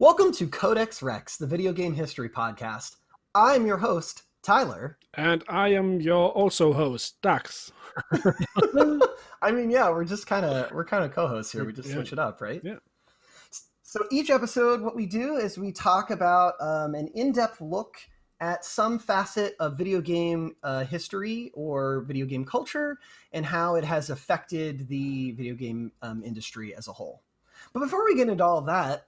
Welcome to Codex Rex, the video game history podcast. I'm your host, Tyler. And I am your also host, Dachz. I mean, yeah, we're kind of co-hosts here. We just switch it up, right? Yeah. So each episode, what we do is we talk about an in-depth look at some facet of video game history or video game culture and how it has affected the video game industry as a whole. But before we get into all of that,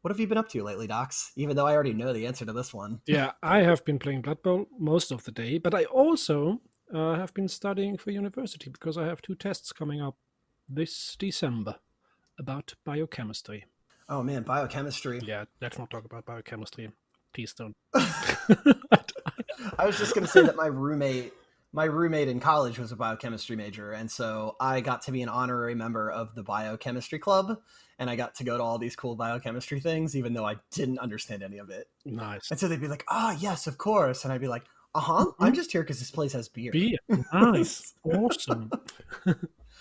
what have you been up to lately, Dachz? Even though I already know the answer to this one. Yeah, I have been playing Blood Bowl most of the day, but I also have been studying for university because I have 2 tests coming up this December about biochemistry. Oh man, biochemistry. Yeah, let's not talk about biochemistry. Please don't. I was just going to say that my roommate in college was a biochemistry major, and so I got to be an honorary member of the biochemistry club, and I got to go to all these cool biochemistry things, even though I didn't understand any of it. Nice. And so they'd be like, "Ah, yes, of course," and I'd be like, I'm just here because this place has beer. Beer, nice, awesome.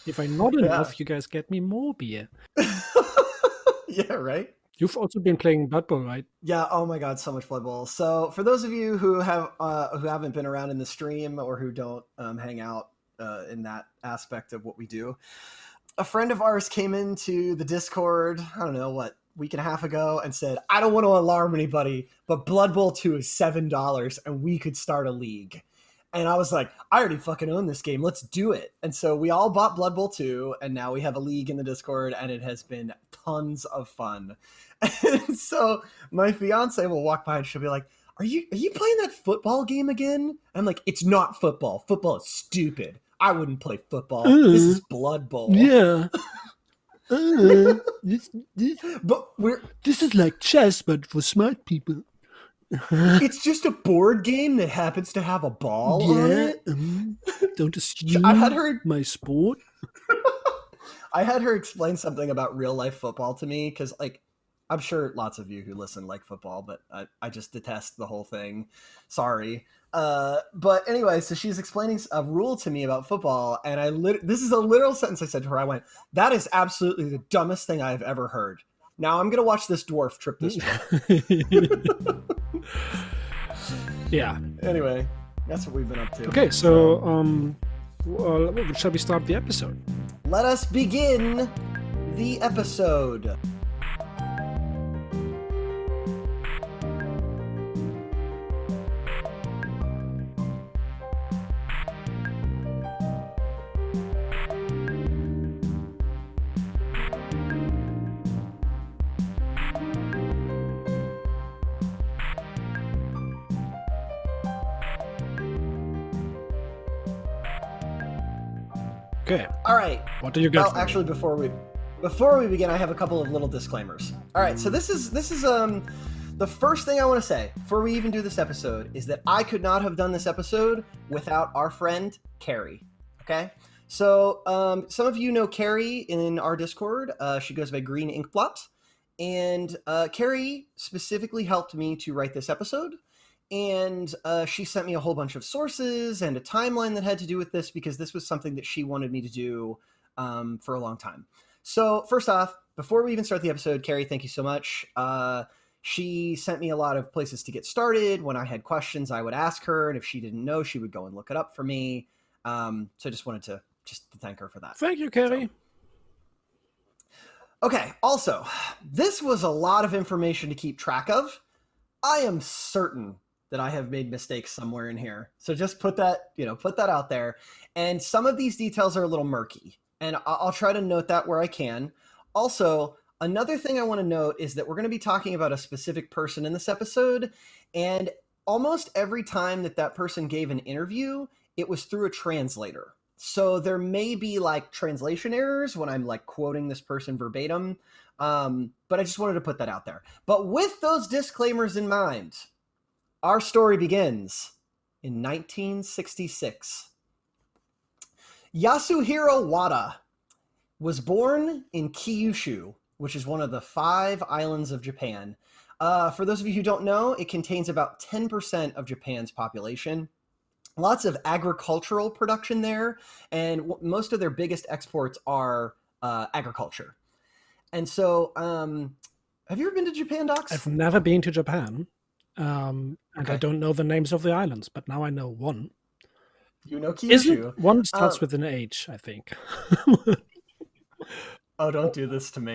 If I'm not enough, you guys get me more beer. Yeah, right. You've also been playing Blood Bowl, right? Yeah. Oh my God, so much Blood Bowl. So for those of you who haven't been around in the stream or who don't hang out in that aspect of what we do, a friend of ours came into the Discord, I don't know, week and a half ago, and said, "I don't want to alarm anybody, but Blood Bowl 2 is $7 and we could start a league." And I was like, I already fucking own this game. Let's do it. And so we all bought Blood Bowl 2, and now we have a league in the Discord, and it has been tons of fun. And so my fiance will walk by and she'll be like, Are you playing that football game again? I'm like, it's not football. Football is stupid. I wouldn't play football. This is Blood Bowl. Yeah. This is like chess, but for smart people. It's just a board game that happens to have a ball on it. Don't assume my sport. I had her explain something about real life football to me because, like, I'm sure lots of you who listen like football, but I just detest the whole thing. Sorry. But anyway, so she's explaining a rule to me about football, and this is a literal sentence I said to her. I went, "That is absolutely the dumbest thing I've ever heard. Now I'm going to watch this dwarf trip this dwarf." Yeah. Anyway, that's what we've been up to. Okay, so shall we start the episode? Let us begin the episode. Okay. All right. What do you got? Well, actually, before we begin, I have a couple of little disclaimers. All right. So this is the first thing I want to say before we even do this episode is that I could not have done this episode without our friend Carrie. Okay. So some of you know Carrie in our Discord. She goes by Green Inkblot, and Carrie specifically helped me to write this episode. And she sent me a whole bunch of sources and a timeline that had to do with this because this was something that she wanted me to do for a long time. So first off, before we even start the episode, Carrie, thank you so much. She sent me a lot of places to get started. When I had questions, I would ask her. And if she didn't know, she would go and look it up for me. So I just wanted to thank her for that. Thank you, Carrie. Okay. Also, this was a lot of information to keep track of. I am certain that I have made mistakes somewhere in here. So just put that out there. And some of these details are a little murky, and I'll try to note that where I can. Also, another thing I want to note is that we're going to be talking about a specific person in this episode, and almost every time that person gave an interview, it was through a translator. So there may be like translation errors when I'm like quoting this person verbatim, but I just wanted to put that out there. But with those disclaimers in mind, our story begins in 1966. Yasuhiro Wada was born in Kyushu, which is one of the 5 islands of Japan. For those of you who don't know, it contains about 10% of Japan's population. Lots of agricultural production there, and most of their biggest exports are agriculture. And so Have you ever been to Japan, Dachz? I've never been to Japan, and I Okay. don't know the names of the islands, but now I know one. You know Isn't Kyushu. one starts with an H, I think. Oh, don't do this to me.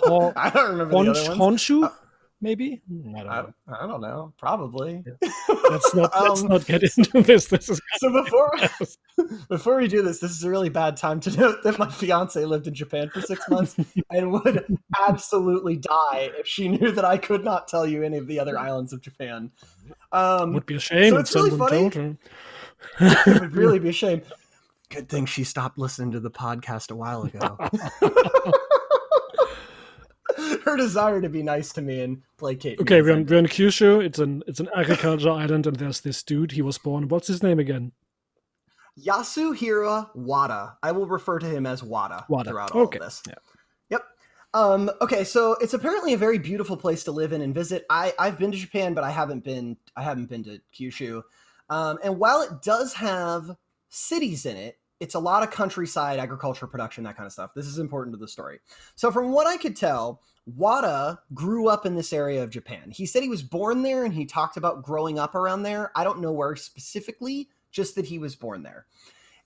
Hon- I don't remember the other ones. Honshu, maybe? I don't I, know. I don't know. Probably. Let's not get into this. This is So before we do this is a really bad time to note that my fiance lived in Japan for 6 months and would absolutely die if she knew that I could not tell you any of the other islands of Japan. would be a shame so if it's really someone funny. told her. It would really be a shame. Good thing she stopped listening to the podcast a while ago. Her desire to be nice to me and placate me. Okay, we're in Kyushu. It's an agriculture island, and there's this dude. He was born. What's his name again? Yasuhiro Wada. I will refer to him as Wada throughout all of this. Yeah. Yep. Okay, so it's apparently a very beautiful place to live in and visit. I've been to Japan, but I haven't been to Kyushu. And while it does have cities in it, it's a lot of countryside, agriculture, production, that kind of stuff. This is important to the story. So from what I could tell, Wada grew up in this area of Japan. He said he was born there and he talked about growing up around there. I don't know where specifically, just that he was born there.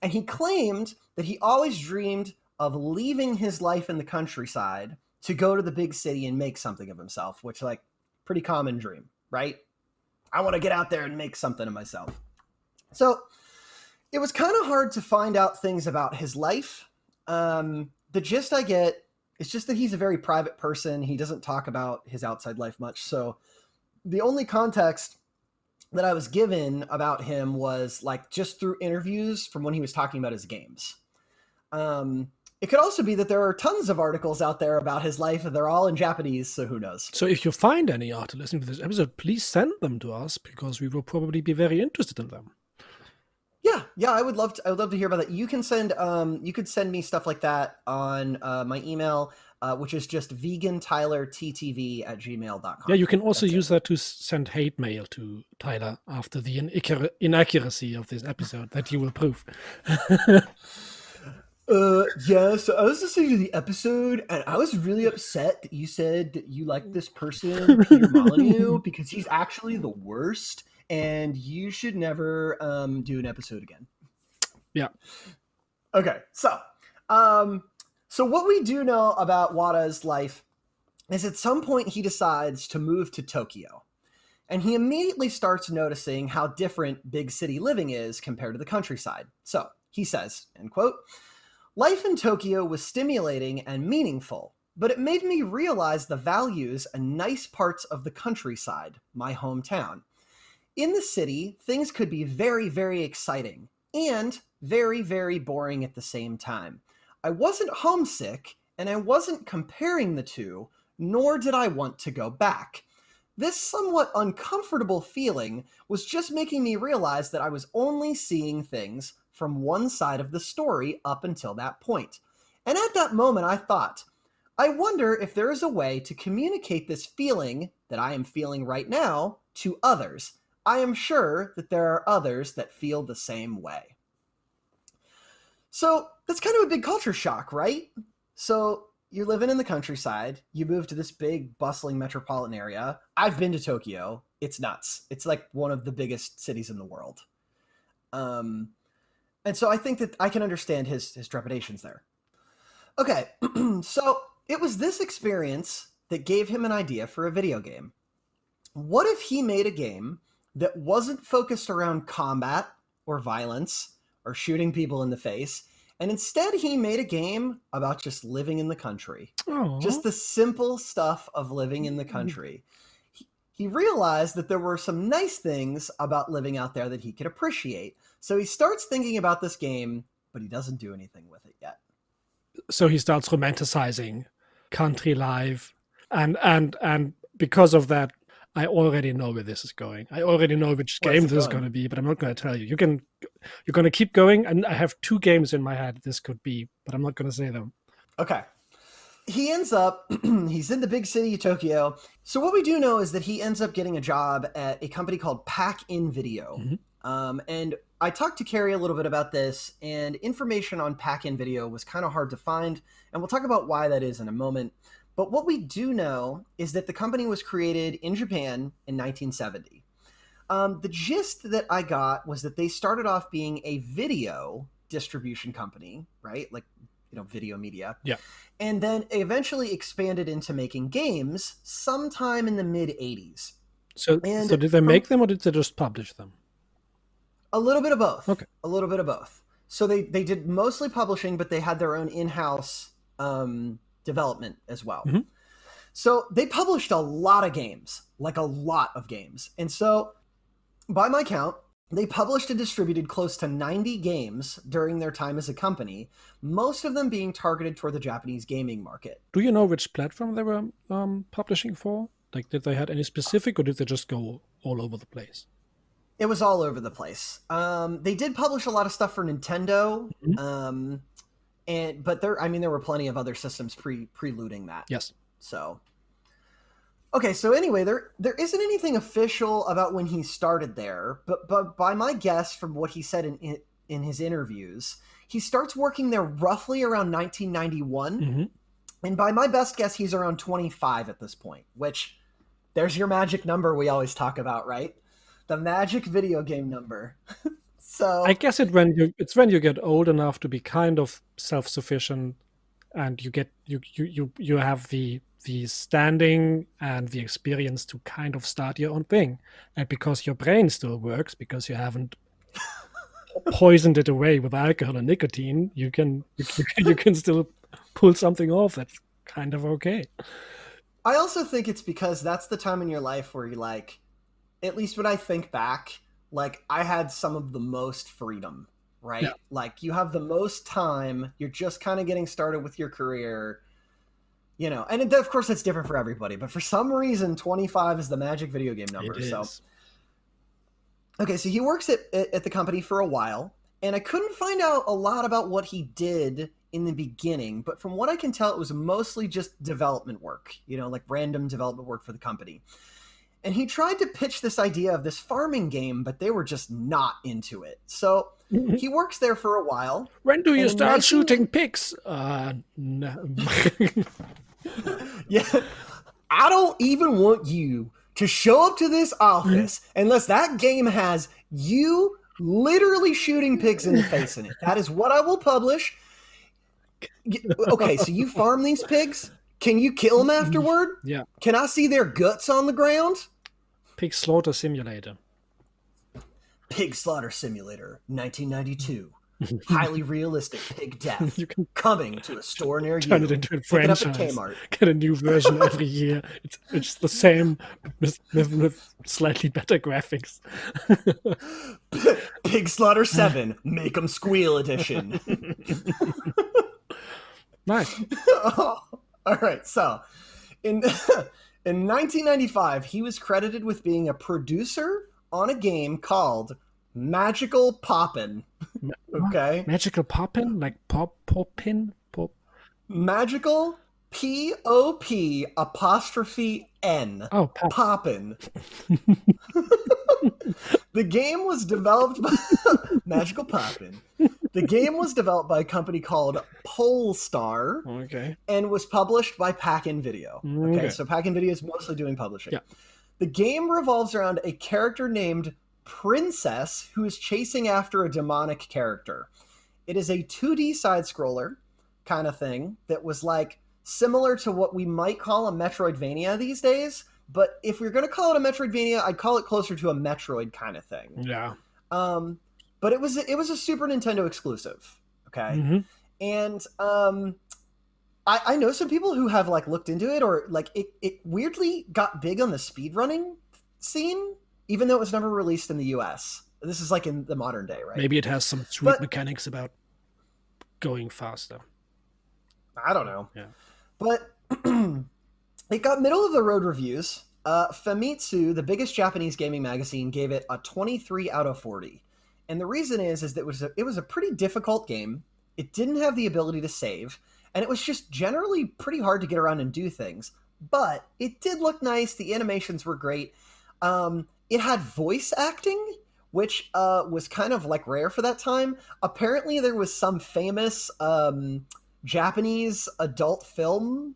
And he claimed that he always dreamed of leaving his life in the countryside to go to the big city and make something of himself, which, like, pretty common dream, right? I want to get out there and make something of myself. So it was kind of hard to find out things about his life. The gist I get is just that he's a very private person. He doesn't talk about his outside life much. So the only context that I was given about him was like just through interviews from when he was talking about his games. It could also be that there are tons of articles out there about his life and they're all in Japanese, so who knows? So if you find any article listening to this episode, please send them to us because we will probably be very interested in them. Yeah, I would love to hear about that. You can send you could send me stuff like that on my email, which is just vegantylerttv@gmail.com. Yeah, you can also use that to send hate mail to Tyler after the inaccuracy of this episode that you will prove. Yeah, so I was listening to the episode and I was really upset that you said that you like this person, Peter Molyneux, because he's actually the worst and you should never do an episode again. Yeah. Okay, so what we do know about Wada's life is at some point he decides to move to Tokyo. And he immediately starts noticing how different big city living is compared to the countryside. So he says, end quote, "Life in Tokyo was stimulating and meaningful, but it made me realize the values and nice parts of the countryside, my hometown. In the city, things could be very, very exciting and very, very boring at the same time. I wasn't homesick, and I wasn't comparing the two, nor did I want to go back. This somewhat uncomfortable feeling was just making me realize that I was only seeing things from one side of the story up until that point. And at that moment, I thought, I wonder if there is a way to communicate this feeling that I am feeling right now to others. I am sure that there are others that feel the same way." So that's kind of a big culture shock, right? So you're living in the countryside, you move to this big bustling metropolitan area. I've been to Tokyo. It's nuts. It's like one of the biggest cities in the world. And so I think that I can understand his trepidations there. Okay, so it was this experience that gave him an idea for a video game. What if he made a game that wasn't focused around combat or violence or shooting people in the face, and instead he made a game about just living in the country? Aww. Just the simple stuff of living in the country. He realized that there were some nice things about living out there that he could appreciate. So he starts thinking about this game, but he doesn't do anything with it yet. So he starts romanticizing country life, and because of that, I already know where this is going. I already know which game this is going to be, but I'm not going to tell you. You're going to keep going, and I have 2 games in my head this could be, but I'm not going to say them. Okay. He ends up, he's in the big city of Tokyo. So what we do know is that he ends up getting a job at a company called Pack In Video. And I talked to Carrie a little bit about this, and information on Pack-In Video was kind of hard to find, and we'll talk about why that is in a moment. But what we do know is that the company was created in Japan in 1970. The gist that I got was that they started off being a video distribution company, right? Like, video media. Yeah. And then eventually expanded into making games sometime in the mid-'80s. So did they make them or did they just publish them? A little bit of both. Okay. A little bit of both. So they did mostly publishing, but they had their own in-house development as well. Mm-hmm. So they published a lot of games, like a lot of games. And so by my count, they published and distributed close to 90 games during their time as a company, most of them being targeted toward the Japanese gaming market. Do you know which platform they were publishing for? Like, did they have any specific, or did they just go all over the place? It was all over the place. They did publish a lot of stuff for Nintendo, Mm-hmm. but there were plenty of other systems preluding that. Yes. So, okay. So anyway, there isn't anything official about when he started there, but by my guess, from what he said in his interviews, he starts working there roughly around 1991, Mm-hmm. and by my best guess, he's around 25 at this point. Which, there's your magic number we always talk about, right? The magic video game number. So I guess it's when you get old enough to be kind of self-sufficient, and you have the standing and the experience to kind of start your own thing, and because your brain still works, because you haven't poisoned it away with alcohol and nicotine, you can still pull something off that's kind of okay. I also think it's because that's the time in your life where you're like, at least when I think back, like, I had some of the most freedom, right? Yeah. Like, you have the most time, you're just kind of getting started with your career, and of course it's different for everybody, but for some reason 25 is the magic video game number. It is. So okay, so he works at the company for a while, and I couldn't find out a lot about what he did in the beginning, but from what I can tell, it was mostly just development work, like random development work for the company. And he tried to pitch this idea of this farming game, but they were just not into it. So he works there for a while. When do you start shooting pigs? No. Yeah, I don't even want you to show up to this office unless that game has you literally shooting pigs in the face in it. That is what I will publish. Okay, so you farm these pigs? Can you kill them afterward? Yeah. Can I see their guts on the ground? Pig Slaughter Simulator. Pig Slaughter Simulator, 1992. Highly realistic pig death. You can coming to a store near you. turn it into a Pick it up franchise. at Kmart. Get a new version every year. It's the same with slightly better graphics. Pig Slaughter 7, Make 'em Squeal edition. Nice. Oh, all right, so in 1995, he was credited with being a producer on a game called Magical Poppin'. Okay. Magical Poppin'? Like Poppin'? Magical P-O-P apostrophe N. Oh, Poppin'. The game was developed by Magical Poppin'. The game was developed by a company called Polestar. Okay. And was published by Pack-In Video. Okay, Okay. so Pack-In Video is mostly doing publishing. Yeah. The game revolves around a character named Princess who is chasing after a demonic character. It is a 2D side-scroller kind of thing that was like similar to what we might call a Metroidvania these days, but if we're going to call it a Metroidvania, I'd call it closer to a Metroid kind of thing. Yeah. But it was a Super Nintendo exclusive. Okay. Mm-hmm. And I know some people who have like looked into it, or like it weirdly got big on the speedrunning scene, even though it was never released in the US. This is like in the modern day, right? Maybe it has some sweet mechanics about going faster. I don't know. Yeah. But it got middle of the road reviews. Famitsu, the biggest Japanese gaming magazine, gave it a 23 out of 40. And the reason is that it was a pretty difficult game. It didn't have the ability to save, and it was just generally pretty hard to get around and do things. But it did look nice. The animations were great. It had voice acting, which was kind of like rare for that time. Apparently, there was some famous Japanese adult film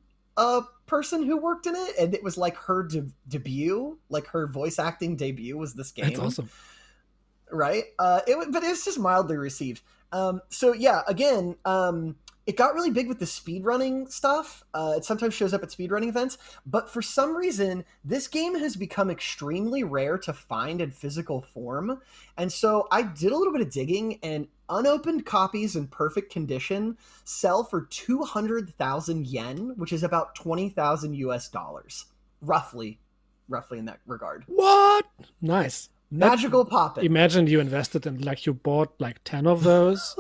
person who worked in it, and it was like her debut, like her voice acting debut was this game. That's awesome. Right? But it was just mildly received. So yeah, again, it got really big with the speedrunning stuff. It sometimes shows up at speedrunning events, but for some reason, this game has become extremely rare to find in physical form. And so I did a little bit of digging, and unopened copies in perfect condition sell for 200,000 yen, which is about 20,000 US dollars, roughly in that regard. What? Nice. Magical poppin'. Imagine you invested in, like, you bought like 10 of those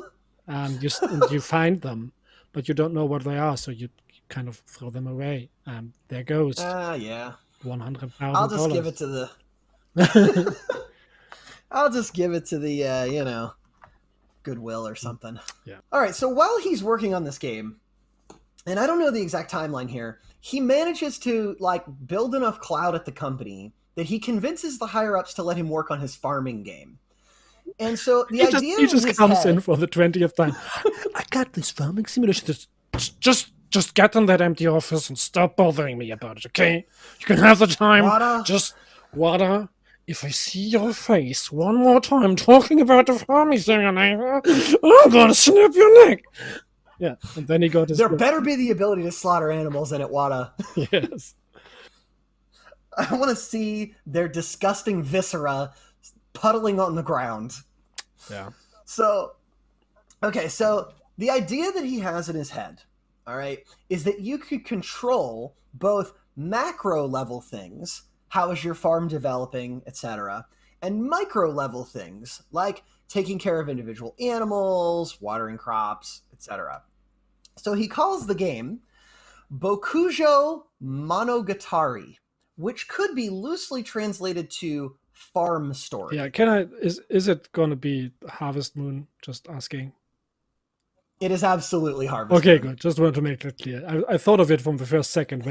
and you find them, but you don't know what they are, so you kind of throw them away, and there goes yeah, $100,000. I'll just give it to the I'll just give it to the Goodwill or something. Yeah. All right, so while he's working on this game, and I don't know the exact timeline here, he manages to like build enough clout at the company that he convinces the higher ups to let him work on his farming game. And so he just comes in for the 20th time. I got this farming simulation. Just get in that empty office and stop bothering me about it, okay? You can have the time. Wada, if I see your face one more time talking about the farming simulator, I'm gonna snap your neck. Yeah, and then he got his... There better be the ability to slaughter animals in it, Wada. Yes. I want to see their disgusting viscera puddling on the ground. Yeah. So the idea that he has in his head, all right, is that you could control both macro level things, how is your farm developing, etc., and micro level things like taking care of individual animals, watering crops, etc. So he calls the game Bokujo Monogatari, which could be loosely translated to farm story. Yeah, is it gonna be Harvest Moon? Just asking. It is absolutely Harvest Okay, Moon. good. Just want to make that clear. I thought of it from the first second,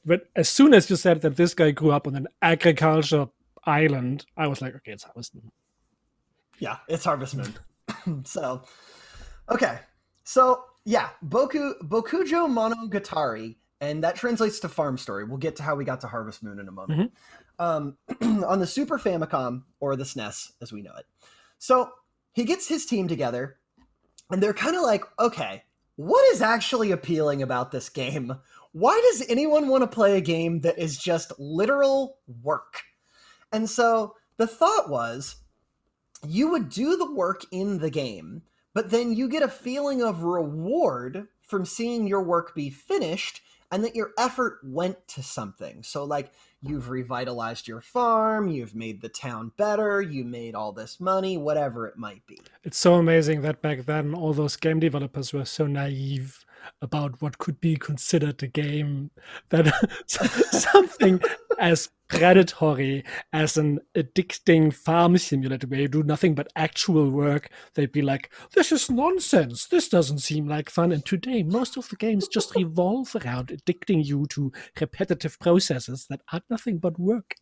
but as soon as you said that this guy grew up on an agriculture island, I was like, okay, it's Harvest Moon. Yeah, it's Harvest Moon. So, okay. So, yeah, Bokujo Monogatari, and that translates to farm story. We'll get to how we got to Harvest Moon in a moment. Mm-hmm. On the Super Famicom, or the SNES as we know it. So he gets his team together, and they're kind of like, okay, what is actually appealing about this game? Why does anyone want to play a game that is just literal work? And so the thought was, you would do the work in the game, but then you get a feeling of reward from seeing your work be finished and that your effort went to something. So like, you've revitalized your farm, you've made the town better, you made all this money, whatever it might be. It's so amazing that back then all those game developers were so naive about what could be considered a game, that something as predatory as an addicting farm simulator where you do nothing but actual work, they'd be like, this is nonsense, this doesn't seem like fun. And today most of the games just revolve around addicting you to repetitive processes that are nothing but work.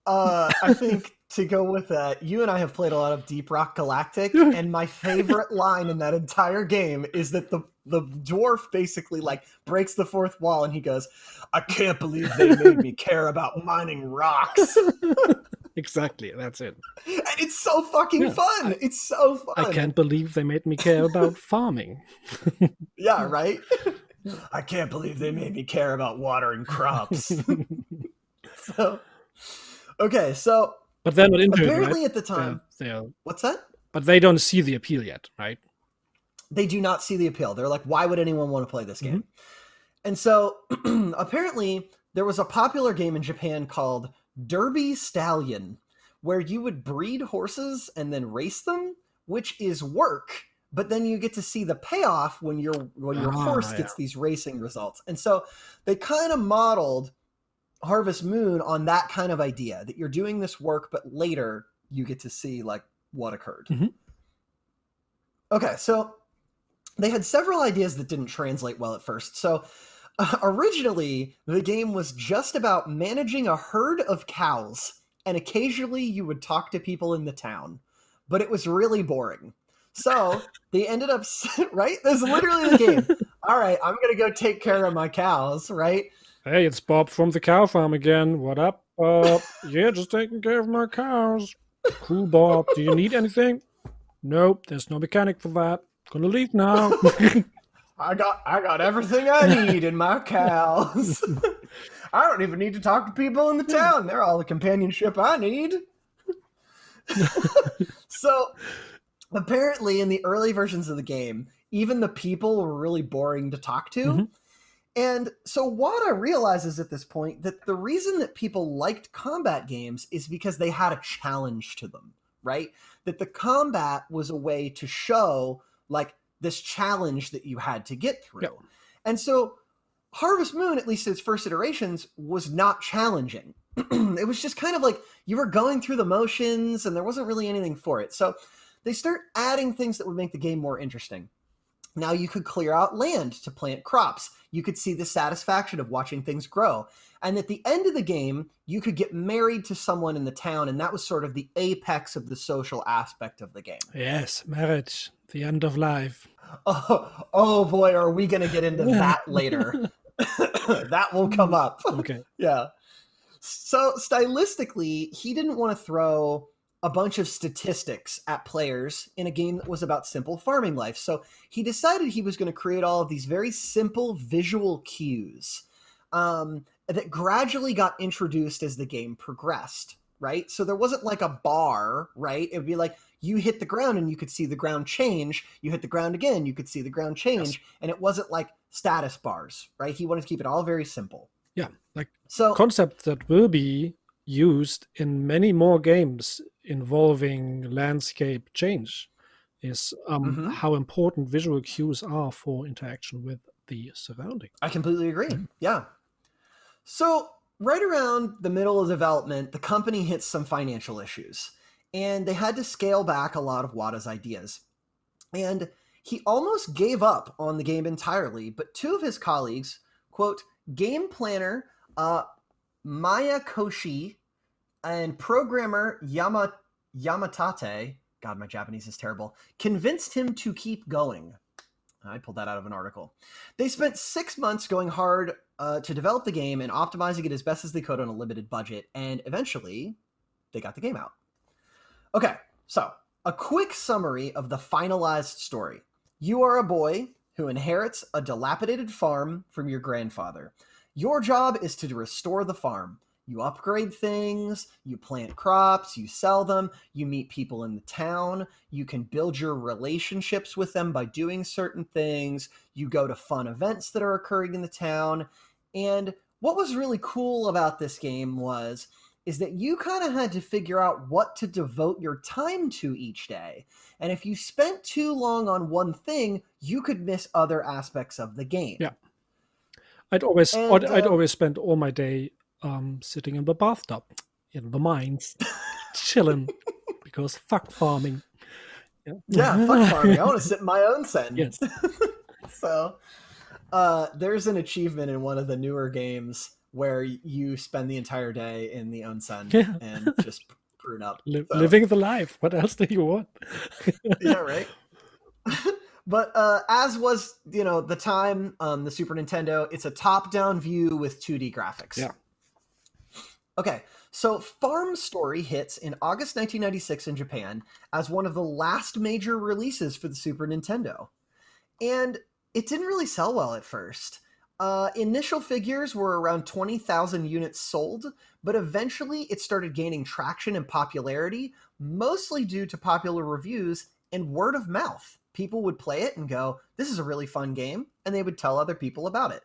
I think to go with that, you and I have played a lot of Deep Rock Galactic, and my favorite line in that entire game is that the dwarf basically like breaks the fourth wall and he goes, I can't believe they made me care about mining rocks. Exactly, that's it. And it's so fucking fun. It's so fun. I can't believe they made me care about farming. Yeah, right? I can't believe they made me care about watering crops. Okay, so but they're not into apparently it, right? at the time. What's that? But they don't see the appeal yet, right? They do not see the appeal. They're like, why would anyone want to play this game? And so apparently there was a popular game in Japan called Derby Stallion, where you would breed horses and then race them, which is work, but then you get to see the payoff when your horse gets these racing results. And so they kind of modeled Harvest Moon on that kind of idea, that you're doing this work, but later you get to see like what occurred. Okay, so they had several ideas that didn't translate well at first. So originally the game was just about managing a herd of cows and occasionally you would talk to people in the town, but it was really boring. So they ended up, right? That's literally the game. All right, I'm going to go take care of my cows, right? Hey, it's Bob from the cow farm again. What up, Bob? Yeah, just taking care of my cows. Cool, Bob. Do you need anything? Nope, there's no mechanic for that. Gonna leave now. I got everything I need in my cows. I don't even need to talk to people in the town. They're all the companionship I need. So apparently in the early versions of the game, even the people were really boring to talk to. Mm-hmm. And so Wada realizes at this point that the reason that people liked combat games is because they had a challenge to them, right? That the combat was a way to show like this challenge that you had to get through. Yep. And so Harvest Moon, at least its first iterations, was not challenging. It was just kind of like you were going through the motions and there wasn't really anything for it. So they start adding things that would make the game more interesting. Now you could clear out land to plant crops. You could see the satisfaction of watching things grow. And at the end of the game, you could get married to someone in the town, and that was sort of the apex of the social aspect of the game. Yes, marriage, the end of life. Oh boy, are we going to get into that later. That will come up. Okay. Yeah. So stylistically, he didn't want to throw a bunch of statistics at players in a game that was about simple farming life. So he decided he was going to create all of these very simple visual cues that gradually got introduced as the game progressed, right? So there wasn't like a bar, right? It would be like you hit the ground and you could see the ground change. You hit the ground again, you could see the ground change. Yes. And it wasn't like status bars, right? He wanted to keep it all very simple. Yeah, like so concept that will be used in many more games involving landscape change is how important visual cues are for interaction with the surrounding. I completely agree. Yeah. So right around the middle of development, the company hits some financial issues, and they had to scale back a lot of Wada's ideas. And he almost gave up on the game entirely, but two of his colleagues, quote, game planner Maya Koshi and programmer Yamatate, God, my Japanese is terrible, convinced him to keep going. I pulled that out of an article. They spent 6 months going hard to develop the game and optimizing it as best as they could on a limited budget, and eventually they got the game out. Okay, so a quick summary of the finalized story. You are a boy who inherits a dilapidated farm from your grandfather. Your job is to restore the farm. You upgrade things, you plant crops, you sell them, you meet people in the town, you can build your relationships with them by doing certain things, you go to fun events that are occurring in the town. And what was really cool about this game is that you kind of had to figure out what to devote your time to each day. And if you spent too long on one thing, you could miss other aspects of the game. Yeah. I'd always spend all my day sitting in the bathtub in the mines, chilling, because fuck farming. Yeah, fuck farming. I want to sit in my own sen. Yes. So there's an achievement in one of the newer games where you spend the entire day in the onsen and just prune up. Living the life. What else do you want? Yeah, right. But as was, the time, the Super Nintendo, it's a top-down view with 2D graphics. Yeah. Okay, so Farm Story hits in August 1996 in Japan as one of the last major releases for the Super Nintendo. And it didn't really sell well at first. Initial figures were around 20,000 units sold, but eventually it started gaining traction and popularity, mostly due to popular reviews and word of mouth. People would play it and go, this is a really fun game, and they would tell other people about it.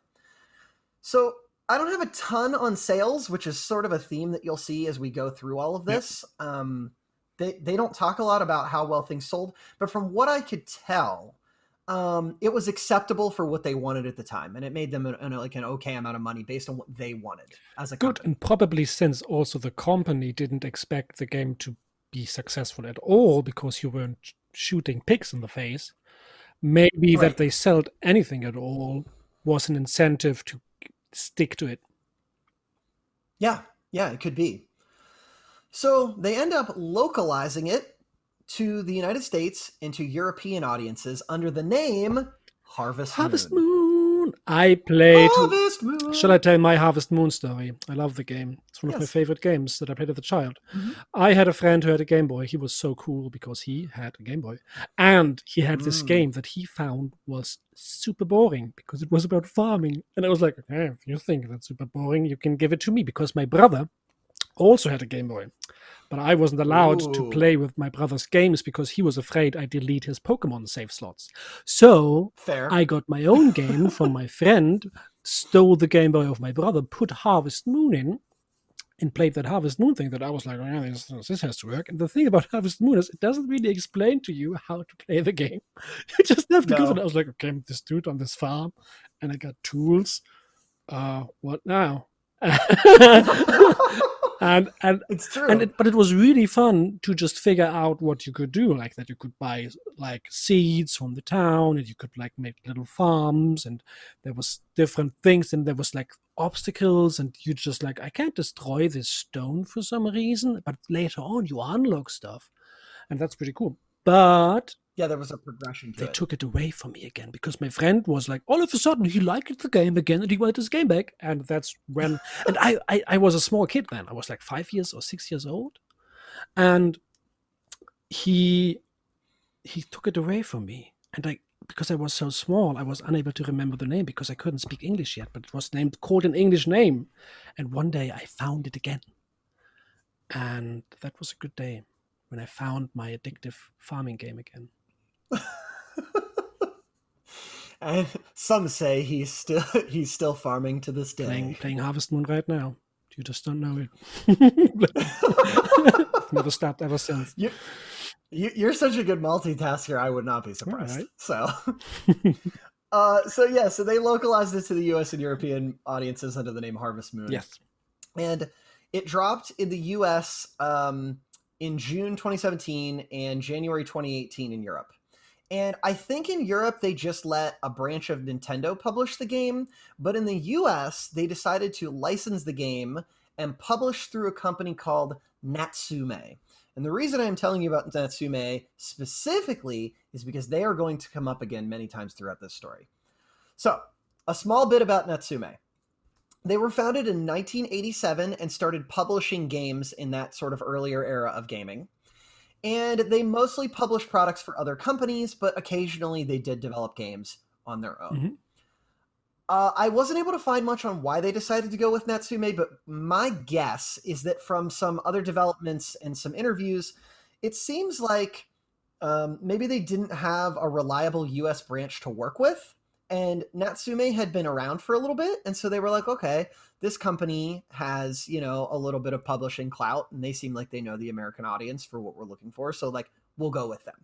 So I don't have a ton on sales, which is sort of a theme that you'll see as we go through all of this. Yep. They don't talk a lot about how well things sold, but from what I could tell, it was acceptable for what they wanted at the time, and it made them an okay amount of money based on what they wanted as a company. Good, and probably since also the company didn't expect the game to be successful at all because you weren't shooting pigs in the face, maybe right. That they sold anything at all was an incentive to stick to it. Yeah, it could be. So they end up localizing it to the United States and to European audiences under the name Harvest Moon. I played. Harvest Moon. Shall I tell my Harvest Moon story? I love the game. It's one of my Yes. favorite games that I played as a child. Mm-hmm. I had a friend who had a Game Boy. He was so cool because he had a Game Boy. And he had this game that he found was super boring because it was about farming. And I was like, okay, if you think that's super boring, you can give it to me, because my brother also had a Game Boy. But I wasn't allowed to play with my brother's games because he was afraid I'd delete his Pokemon save slots. So Fair. I got my own game from my friend, stole the Game Boy of my brother, put Harvest Moon in, and played that Harvest Moon thing that I was like, oh, yeah, this has to work. And the thing about Harvest Moon is it doesn't really explain to you how to play the game. You just have to go. And I was like, okay, I'm this dude on this farm, and I got tools. What now? and it's true. But it was really fun to just figure out what you could do, like that you could buy like seeds from the town, and you could like make little farms, and there was different things, and there was like obstacles, and you just like, I can't destroy this stone for some reason, but later on you unlock stuff, and that's pretty cool. But yeah, there was a progression to they took it away from me again because my friend was like, all of a sudden he liked the game again and he wanted his game back. And that's when, and I was a small kid then. I was like 5 years or 6 years old. And he took it away from me. And because I was so small, I was unable to remember the name because I couldn't speak English yet, but it was called an English name. And one day I found it again. And that was a good day when I found my addictive farming game again. And some say he's still farming to this day. Playing Harvest Moon right now. You just don't know it. I've never stopped ever since. You're such a good multitasker. I would not be surprised. Right. So they localized it to the U.S. and European audiences under the name Harvest Moon. Yes, and it dropped in the U.S. In June 2017 and January 2018 in Europe. And I think in Europe, they just let a branch of Nintendo publish the game. But in the US, they decided to license the game and publish through a company called Natsume. And the reason I'm telling you about Natsume specifically is because they are going to come up again many times throughout this story. So, a small bit about Natsume. They were founded in 1987 and started publishing games in that sort of earlier era of gaming. And they mostly published products for other companies, but occasionally they did develop games on their own. Mm-hmm. I wasn't able to find much on why they decided to go with Natsume, but my guess is that from some other developments and some interviews, it seems like maybe they didn't have a reliable US branch to work with. And Natsume had been around for a little bit, and so they were like, okay, this company has, a little bit of publishing clout, and they seem like they know the American audience for what we're looking for, so, we'll go with them.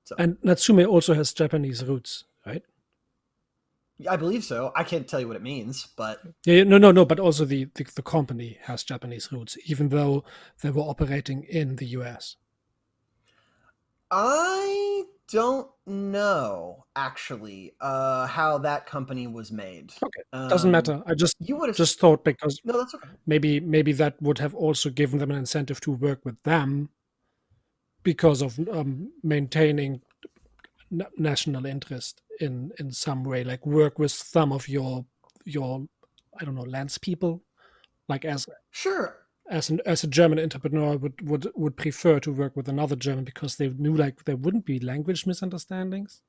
So, and Natsume also has Japanese roots, right? I believe so. I can't tell you what it means, but... No, but also the company has Japanese roots, even though they were operating in the US. I don't know, actually, how that company was made. Okay, doesn't matter. I just thought because no, that's okay. Maybe that would have also given them an incentive to work with them because of maintaining national interest in some way, like work with some of your I don't know, landspeople, like as sure. As a German entrepreneur would prefer to work with another German because they knew like there wouldn't be language misunderstandings.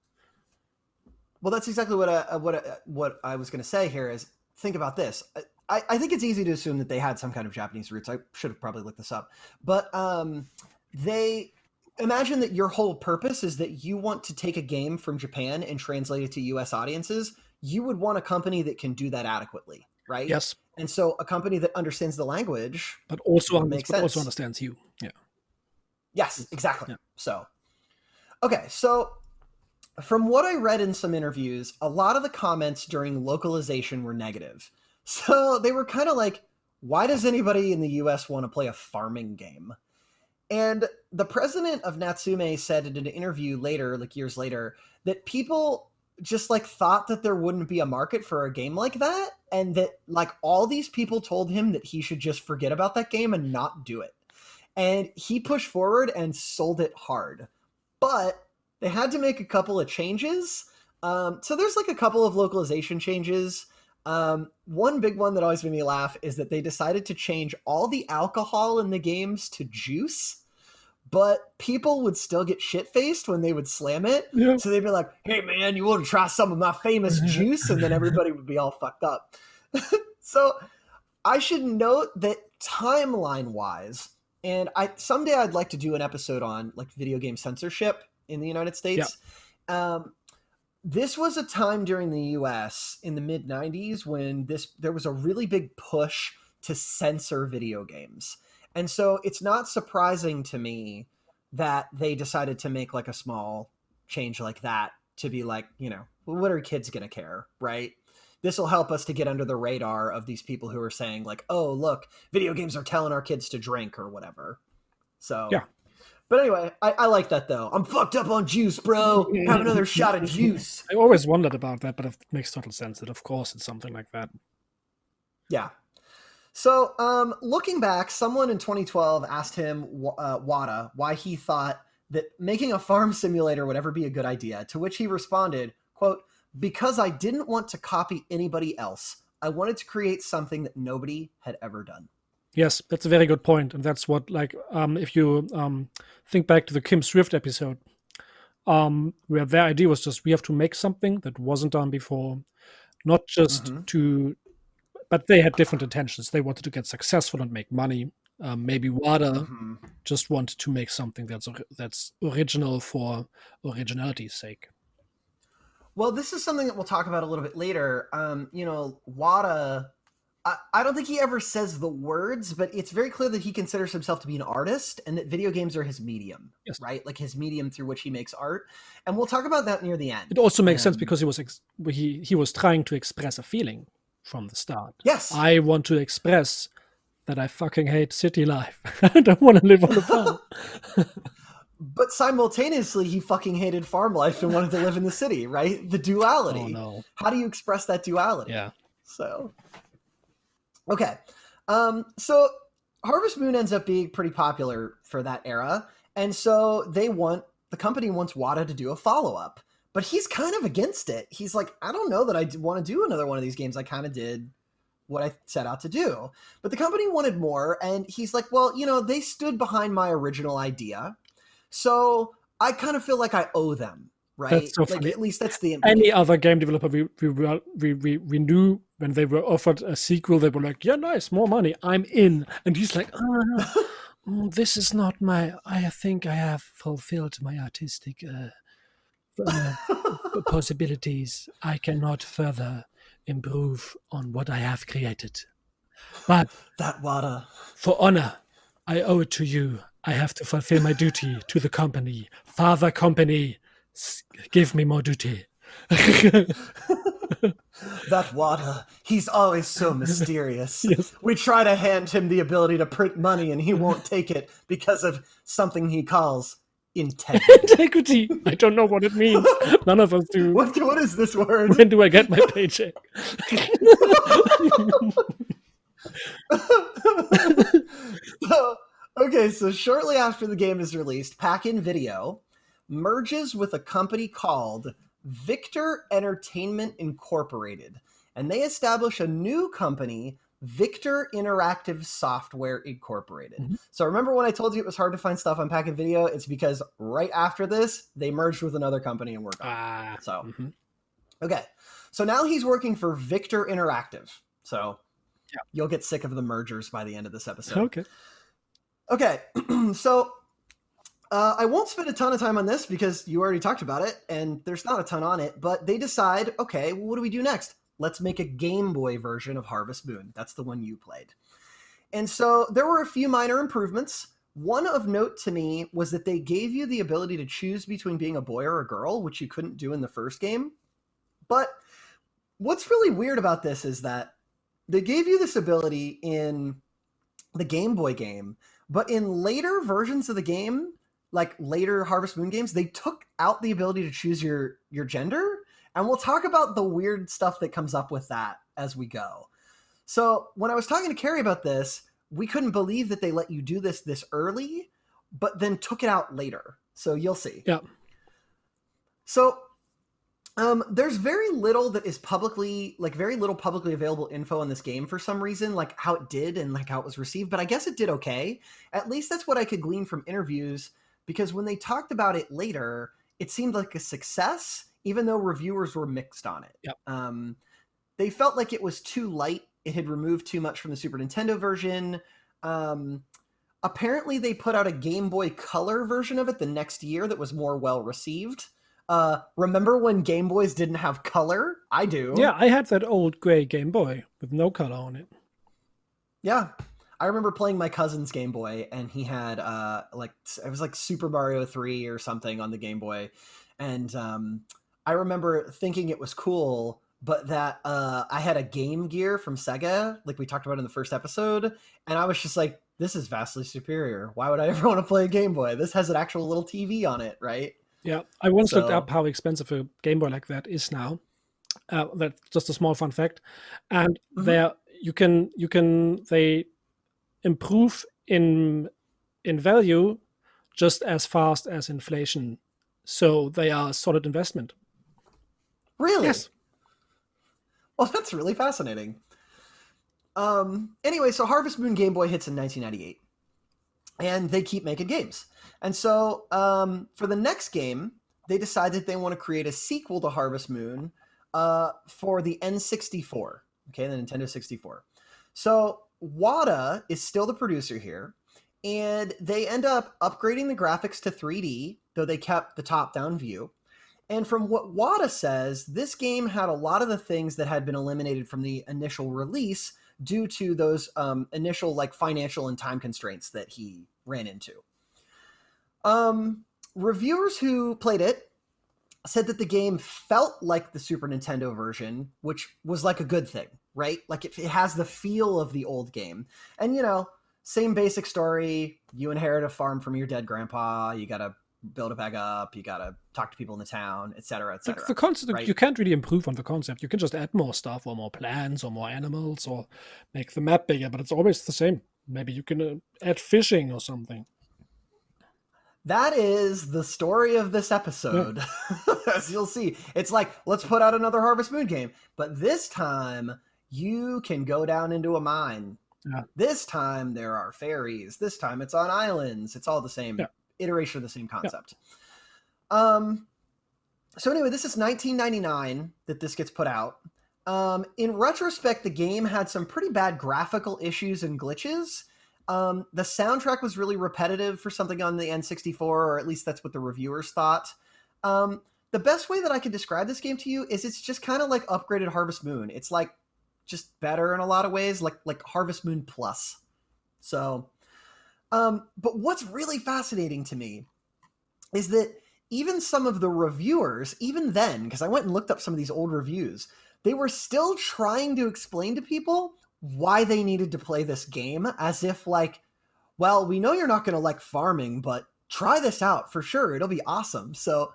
Well, that's exactly what I was going to say here is think about this. I think it's easy to assume that they had some kind of Japanese roots. I should have probably looked this up, but they imagine that your whole purpose is that you want to take a game from Japan and translate it to U.S. audiences. You would want a company that can do that adequately, right? Yes. And so a company that understands the language, but also understands you. Yeah. Yes, exactly. Yeah. So, okay. So from what I read in some interviews, a lot of the comments during localization were negative. So they were kind of like, why does anybody in the US want to play a farming game? And the president of Natsume said in an interview later, like years later, that people just thought that there wouldn't be a market for a game like that. And that all these people told him that he should just forget about that game and not do it. And he pushed forward and sold it hard. But they had to make a couple of changes. So there's like a couple of localization changes. One big one that always made me laugh is that they decided to change all the alcohol in the games to juice, but people would still get shit-faced when they would slam it. Yeah. So they'd be like, hey man, you want to try some of my famous juice? And then everybody would be all fucked up. So I should note that timeline-wise, and someday I'd like to do an episode on like video game censorship in the United States. Yeah. This was a time during the US in the mid 90s when there was a really big push to censor video games. And so it's not surprising to me that they decided to make like a small change like that to be like, you know, what are kids going to care, right? This will help us to get under the radar of these people who are saying like, oh, look, video games are telling our kids to drink or whatever. So, yeah. But anyway, I like that, though. I'm fucked up on juice, bro. Have another shot of juice. I always wondered about that, but it makes total sense that, of course, it's something like that. Yeah. So, looking back, someone in 2012 asked him, Wada, why he thought that making a farm simulator would ever be a good idea, to which he responded, quote, because I didn't want to copy anybody else. I wanted to create something that nobody had ever done. Yes, that's a very good point. And that's what, like, if you think back to the Kim Swift episode, where their idea was just, we have to make something that wasn't done before, not just but they had different intentions. They wanted to get successful and make money. Maybe Wada just wanted to make something that's original for originality's sake. Well, this is something that we'll talk about a little bit later. You know, Wada, I don't think he ever says the words, but it's very clear that he considers himself to be an artist and that video games are his medium, right? Like his medium through which he makes art. And we'll talk about that near the end. It also makes sense because he was trying to express a feeling from the start. Yes. I want to express that I fucking hate city life. I don't want to live on a farm. But simultaneously, he fucking hated farm life and wanted to live in the city, right? The duality. Oh, no. How do you express that duality? Yeah. So... Okay, so Harvest Moon ends up being pretty popular for that era, and so the company wants Wada to do a follow-up, but he's kind of against it. He's like, I don't know that I want to do another one of these games. I kind of did what I set out to do, but the company wanted more, and he's like, well, you know, they stood behind my original idea, so I kind of feel like I owe them. Right, that's so like funny. At least that's the implication. Any other game developer we knew when they were offered a sequel, they were like, "Yeah, nice, more money, I'm in." And he's like, "This is not my. I think I have fulfilled my artistic possibilities. I cannot further improve on what I have created. But that Wada, for honor, I owe it to you. I have to fulfill my duty to the company. Father company." Give me more duty. That Wada, he's always so mysterious. Yes. We try to hand him the ability to print money and he won't take it because of something he calls integrity. Integrity. I don't know what it means. None of us do. What is this word? When do I get my paycheck? So shortly after the game is released, Pack-In Video merges with a company called Victor Entertainment Incorporated, and they establish a new company, Victor Interactive Software Incorporated. Mm-hmm. So remember when I told you it was hard to find stuff on Pack-In Video? It's because right after this, they merged with another company and worked on it. So, okay. So now he's working for Victor Interactive. So you'll get sick of the mergers by the end of this episode. Okay. So I won't spend a ton of time on this because you already talked about it and there's not a ton on it, but they decide, okay, well, what do we do next? Let's make a Game Boy version of Harvest Moon. That's the one you played. And so there were a few minor improvements. One of note to me was that they gave you the ability to choose between being a boy or a girl, which you couldn't do in the first game. But what's really weird about this is that they gave you this ability in the Game Boy game, but in later versions of the game, like later Harvest Moon games, they took out the ability to choose your gender. And we'll talk about the weird stuff that comes up with that as we go. So when I was talking to Carrie about this, we couldn't believe that they let you do this early, but then took it out later. So you'll see. Yeah. So there's very little that is very little publicly available info on this game for some reason, like how it did and like how it was received. But I guess it did okay. At least that's what I could glean from interviews, because when they talked about it later, it seemed like a success, even though reviewers were mixed on it. Yep. They felt like it was too light. It had removed too much from the Super Nintendo version. Apparently, they put out a Game Boy Color version of it the next year that was more well received. Remember when Game Boys didn't have color? I do. Yeah, I had that old gray Game Boy with no color on it. Yeah. I remember playing my cousin's Game Boy, and he had it was like Super Mario 3 or something on the Game Boy. And I remember thinking it was cool, but that I had a Game Gear from Sega, like we talked about in the first episode, and I was just like, this is vastly superior. Why would I ever want to play a Game Boy? This has an actual little TV on it, right? Yeah, I once looked up how expensive a Game Boy like that is now. That's just a small fun fact. And there they improve in value just as fast as inflation. So they are a solid investment. Really? Yes. Well, that's really fascinating. Anyway, so Harvest Moon Game Boy hits in 1998. And they keep making games. And so for the next game, they decide that they want to create a sequel to Harvest Moon for the N64, okay, the Nintendo 64. So WADA is still the producer here, and they end up upgrading the graphics to 3D, though they kept the top-down view. And from what WADA says, this game had a lot of the things that had been eliminated from the initial release due to those initial like financial and time constraints that he ran into. Reviewers who played it said that the game felt like the Super Nintendo version, which was like a good thing, right? Like it has the feel of the old game. And, you know, same basic story. You inherit a farm from your dead grandpa. You got to build it back up. You got to talk to people in the town, et cetera, et cetera. The concept, right? You can't really improve on the concept. You can just add more stuff or more plants or more animals or make the map bigger, but it's always the same. Maybe you can add fishing or something. That is the story of this episode. Yeah. As you'll see, it's like, let's put out another Harvest Moon game. But this time, you can go down into a mine. Yeah. This time, there are fairies. This time, it's on islands. It's all the same iteration of the same concept. Yeah. So anyway, this is 1999 that this gets put out. In retrospect, the game had some pretty bad graphical issues and glitches. The soundtrack was really repetitive for something on the N64, or at least that's what the reviewers thought. The best way that I can describe this game to you is it's just kind of like upgraded Harvest Moon. It's like just better in a lot of ways, like Harvest Moon Plus. So, but what's really fascinating to me is that even some of the reviewers, even then, because I went and looked up some of these old reviews, they were still trying to explain to people why they needed to play this game, as if like, well, we know you're not going to like farming, but try this out for sure. It'll be awesome. So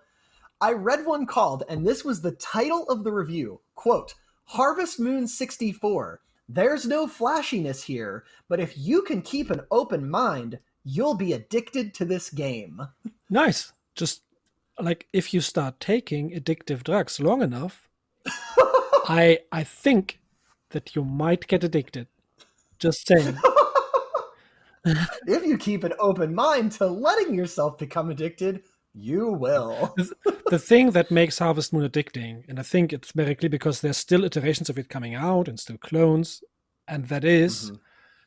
I read one called, and this was the title of the review, quote, Harvest Moon 64. There's no flashiness here, but if you can keep an open mind, you'll be addicted to this game. Nice. Just like if you start taking addictive drugs long enough, I think that you might get addicted. Just saying. If you keep an open mind to letting yourself become addicted, you will. The thing that makes Harvest Moon addicting, and I think it's very clear because there's still iterations of it coming out and still clones, and that is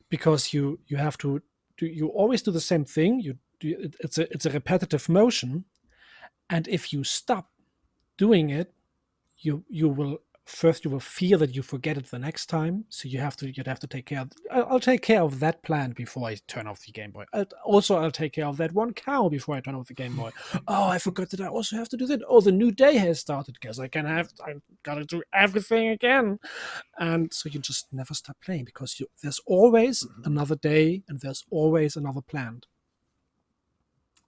because you have to do, you always do the same thing. It's a repetitive motion, and if you stop doing it, you will feel that you forget it the next time. So you'd have to take care of. I'll take care of that plant before I turn off the Game Boy. I'll take care of that one cow before I turn off the Game Boy. Oh, I forgot that I also have to do that. Oh, the new day has started because I've got to do everything again. And so you just never stop playing because there's always another day and there's always another plant.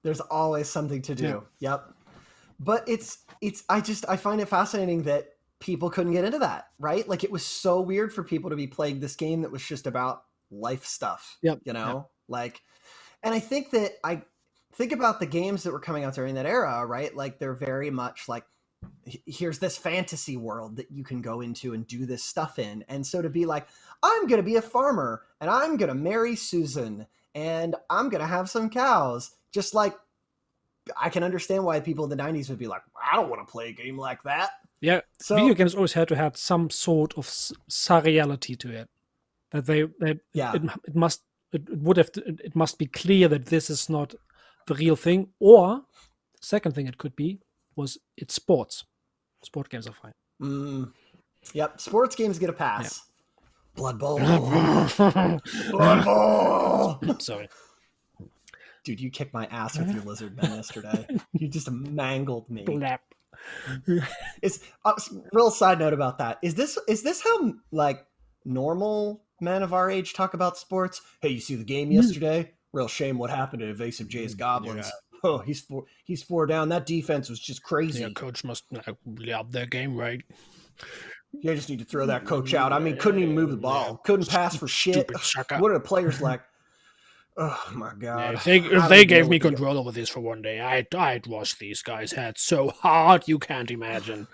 There's always something to do. Yeah. Yep. But I find it fascinating that people couldn't get into that, right? Like it was so weird for people to be playing this game that was just about life stuff. Yep. You know, like, and I think that I think about the games that were coming out during that era, right? Like they're very much like, here's this fantasy world that you can go into and do this stuff in. And so to be like, I'm going to be a farmer and I'm going to marry Susan and I'm going to have some cows, just like, I can understand why people in the 90s would be like, I don't want to play a game like that. Yeah, so video games always had to have some sort of surreality to it. That it must be clear that this is not the real thing. Or second thing it could be was it's sports. Sport games are fine. Yep, sports games get a pass. Yeah. Blood Bowl. Blood Bowl. Sorry. Dude, you kicked my ass with your lizard men yesterday. You just mangled me. Blap. It's real side note about that. Is this how like normal men of our age talk about sports? Hey, you see the game yesterday? Real shame what happened to Evasive Jay's Goblins. Yeah. Oh, he's four down. That defense was just crazy. Yeah, coach must really up their game, right? You just need to throw that coach out. I mean, couldn't even move the ball. Couldn't pass for shit. What are the players like? Oh my god! If they gave me control over this for one day, I'd wash these guys' heads so hard you can't imagine.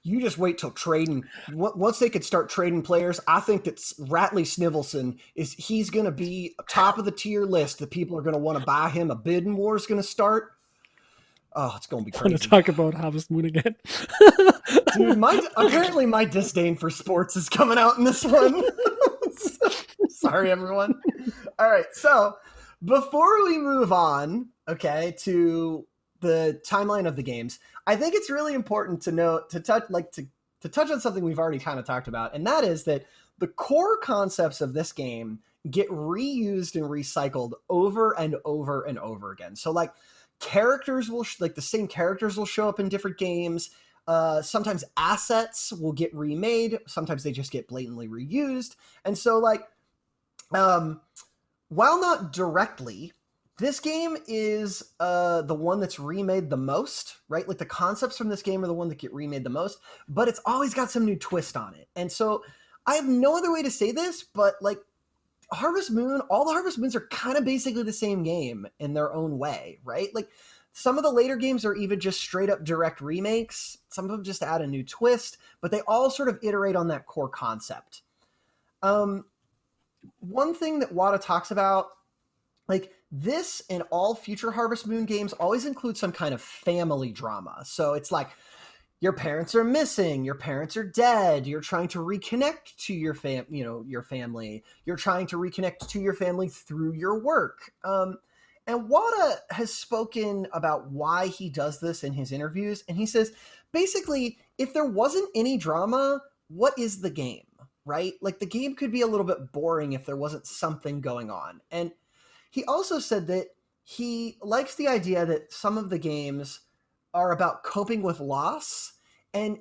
You just wait till trading. Once they could start trading players, I think that Ratley Snivelson he's going to be top of the tier list. That people are going to want to buy him. A bidding war is going to start. Oh, it's going to be crazy. Want to talk about Harvest Moon again? Dude, apparently my disdain for sports is coming out in this one. Sorry, everyone. All right, so before we move on, okay, to the timeline of the games, I think it's really important to touch on something we've already kind of talked about, and that is that the core concepts of this game get reused and recycled over and over and over again. So like characters will the same characters will show up in different games. Sometimes assets will get remade. Sometimes they just get blatantly reused. And so like, while not directly, this game is the one that's remade the most, right? Like the concepts from this game are the one that get remade the most, but it's always got some new twist on it. And so I have no other way to say this, but like Harvest Moon, all the Harvest Moons are kind of basically the same game in their own way, right? Like some of the later games are even just straight up direct remakes. Some of them just add a new twist, but they all sort of iterate on that core concept. One thing that Wada talks about, like this and all future Harvest Moon games always include some kind of family drama. So it's like your parents are missing, your parents are dead, you're trying to reconnect to your family. You're trying to reconnect to your family through your work. And Wada has spoken about why he does this in his interviews. And he says, basically, if there wasn't any drama, what is the game, right? Like the game could be a little bit boring if there wasn't something going on. And he also said that he likes the idea that some of the games are about coping with loss and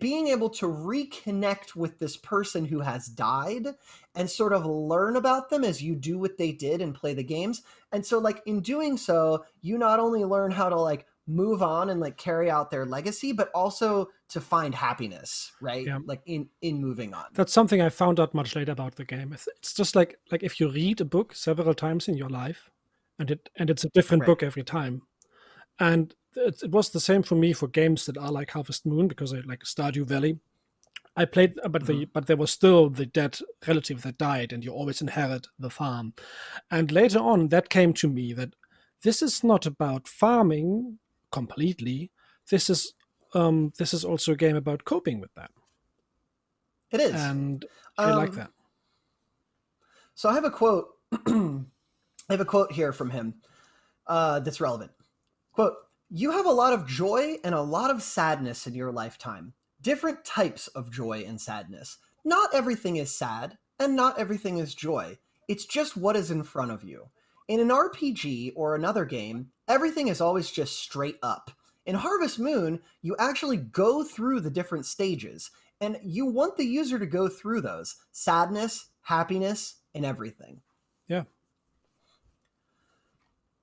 being able to reconnect with this person who has died and sort of learn about them as you do what they did and play the games. And so like in doing so, you not only learn how to like move on and like carry out their legacy, but also to find happiness, right? Yeah. Like in moving on. That's something I found out much later about the game. It's just like if you read a book several times in your life and it's a different book every time. And it was the same for me for games that are like Harvest Moon, because I like Stardew Valley. I played, but there was still the dead relative that died, and you always inherit the farm. And later on, that came to me that this is not about farming completely. This is also a game about coping with that. It is, and I like that. So I have a quote. I have a quote here from him that's relevant. Quote, "You have a lot of joy and a lot of sadness in your lifetime. Different types of joy and sadness. Not everything is sad, and not everything is joy. It's just what is in front of you. In an RPG or another game, everything is always just straight up. In Harvest Moon, you actually go through the different stages, and you want the user to go through those. Sadness, happiness, and everything." Yeah.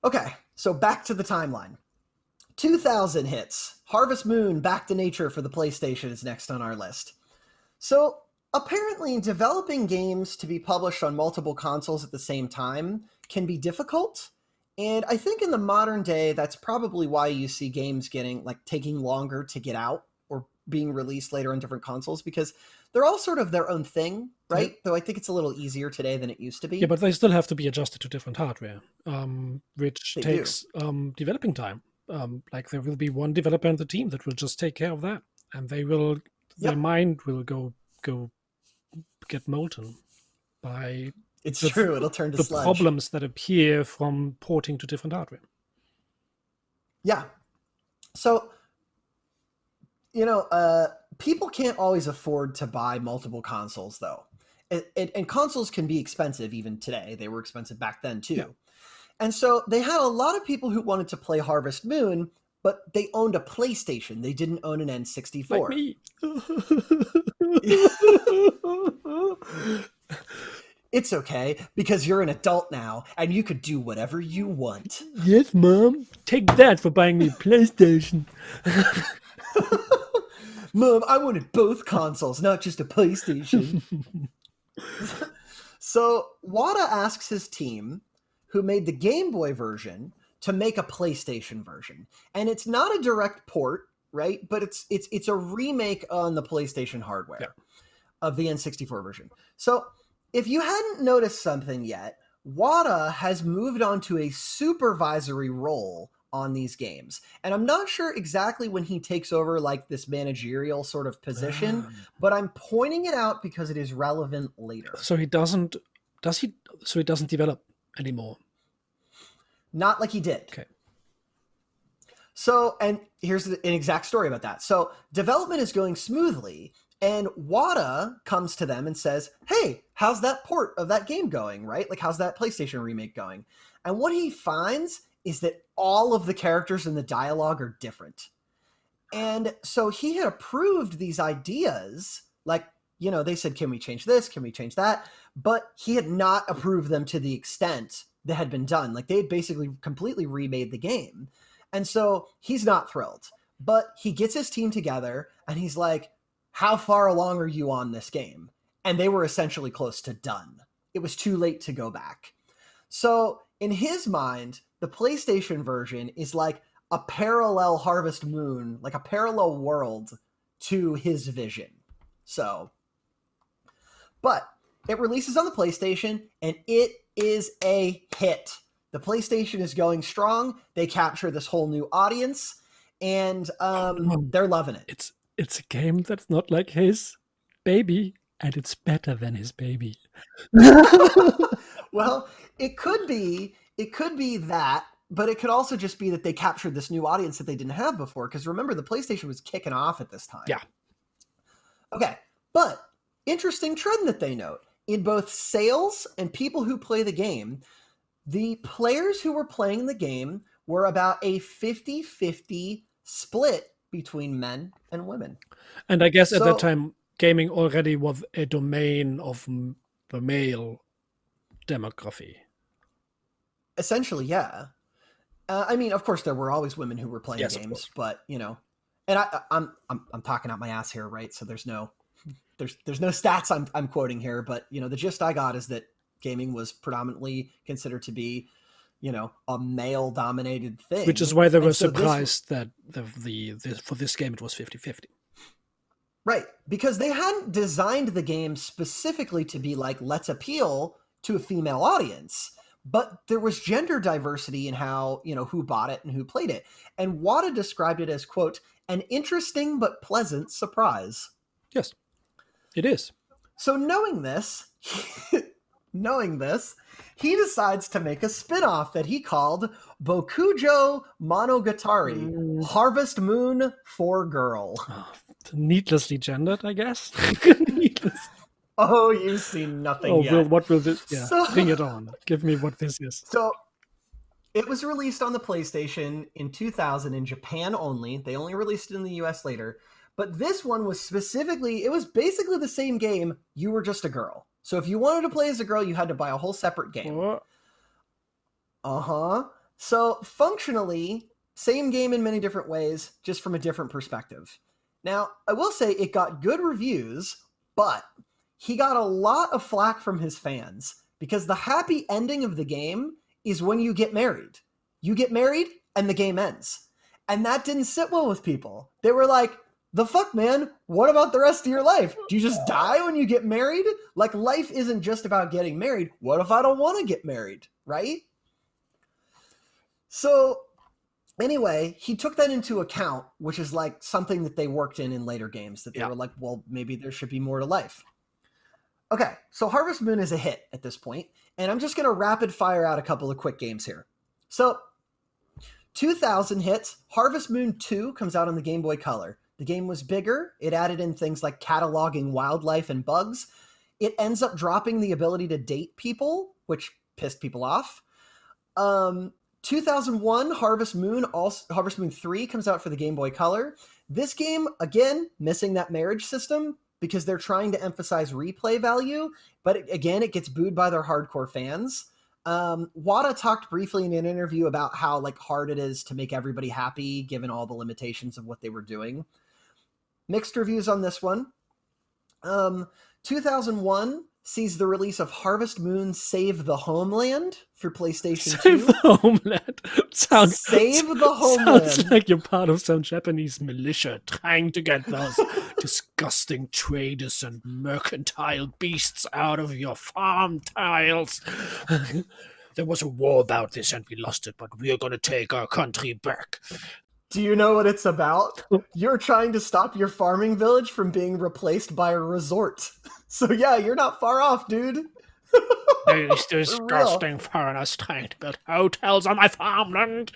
Okay, so back to the timeline. 2000 hits. Harvest Moon Back to Nature for the PlayStation is next on our list. So apparently developing games to be published on multiple consoles at the same time can be difficult. And I think in the modern day, that's probably why you see games taking longer to get out or being released later on different consoles, because they're all sort of their own thing, right? Though I think it's a little easier today than it used to be. Yeah, but they still have to be adjusted to different hardware, which takes developing time. Like there will be one developer on the team that will just take care of that, and their mind will go get molten by true. It'll turn to the sludge. Problems that appear from porting to different hardware. Yeah. So, people can't always afford to buy multiple consoles, though. And consoles can be expensive even today. They were expensive back then, too. Yeah. And so they had a lot of people who wanted to play Harvest Moon, but they owned a PlayStation. They didn't own an N64. Like me. It's okay, because you're an adult now, and you could do whatever you want. Yes, Mom. Take that for buying me a PlayStation. Mom, I wanted both consoles, not just a PlayStation. So Wada asks his team, who made the Game Boy version, to make a PlayStation version. And it's not a direct port, right? But it's a remake on the PlayStation hardware of the N64 version. So if you hadn't noticed something yet, Wada has moved on to a supervisory role on these games. And I'm not sure exactly when he takes over like this managerial sort of position, but I'm pointing it out because it is relevant later. So he doesn't develop anymore. Not like he did. Okay. So, and here's an exact story about that. So development is going smoothly, and Wada comes to them and says, hey, how's that port of that game going, right? Like, how's that PlayStation remake going? And what he finds is that all of the characters in the dialogue are different. And so he had approved these ideas, like, they said, can we change this? Can we change that? But he had not approved them to the extent that had been done. Like, they had basically completely remade the game. And so he's not thrilled. But he gets his team together and he's like, how far along are you on this game? And they were essentially close to done. It was too late to go back. So in his mind, the PlayStation version is like a parallel Harvest Moon, like a parallel world to his vision. So, but it releases on the PlayStation and it is a hit. The PlayStation is going strong. They capture this whole new audience and they're loving it. It's a game that's not like his baby, and it's better than his baby. Well, it could be that, but it could also just be that they captured this new audience that they didn't have before. Because remember, the PlayStation was kicking off at this time. Yeah. Okay, but interesting trend that they note. In both sales and people who play the game, the players who were playing the game were about a 50-50 split between men and women. And I guess at that time, gaming already was a domain of the male demography. Essentially, yeah. I mean, of course, there were always women who were playing games, but and I'm talking out my ass here, right? So there's no stats I'm quoting here, but the gist I got is that gaming was predominantly considered to be, a male-dominated thing. Which is why they were surprised that for this game it was 50-50. Right, because they hadn't designed the game specifically to be like, let's appeal to a female audience. But there was gender diversity in how, who bought it and who played it. And Wada described it as, quote, an interesting but pleasant surprise. Yes, it is. So knowing this, he decides to make a spin-off that he called Bokujo Monogatari, Harvest Moon for Girl. Oh, needlessly gendered, I guess. Needless. Oh, you've seen nothing yet. What will this... Yeah, bring it on. Give me what this is. So, it was released on the PlayStation in 2000 in Japan only. They only released it in the US later. But this one was it was basically the same game. You were just a girl. So if you wanted to play as a girl, you had to buy a whole separate game. So functionally, same game in many different ways, just from a different perspective. Now, I will say it got good reviews, but he got a lot of flack from his fans because the happy ending of the game is when you get married. You get married and the game ends. And that didn't sit well with people. They were like, the fuck, man? What about the rest of your life? Do you just die when you get married? Like, life isn't just about getting married. What if I don't want to get married, right? So anyway, he took that into account, which is like something that they worked in later games, that they were like, well, maybe there should be more to life. Okay, so Harvest Moon is a hit at this point, and I'm just going to rapid fire out a couple of quick games here. So 2000 hits, Harvest Moon 2 comes out on the Game Boy Color. The game was bigger. It added in things like cataloging wildlife and bugs. It ends up dropping the ability to date people, which pissed people off. 2001, Harvest Moon 3 comes out for the Game Boy Color. This game, again, missing that marriage system because they're trying to emphasize replay value, but it gets booed by their hardcore fans. Wada talked briefly in an interview about how like hard it is to make everybody happy given all the limitations of what they were doing. Mixed reviews on this one. 2001 sees the release of Harvest Moon Save the Homeland for PlayStation 2. Save the Homeland. Save the Homeland. Sounds like you're part of some Japanese militia trying to get those disgusting traders and mercantile beasts out of your farm tiles. There was a war about this and we lost it, but we are going to take our country back. Do you know what it's about? You're trying to stop your farming village from being replaced by a resort. So yeah, you're not far off, dude. These disgusting foreigners trying to build hotels on my farmland.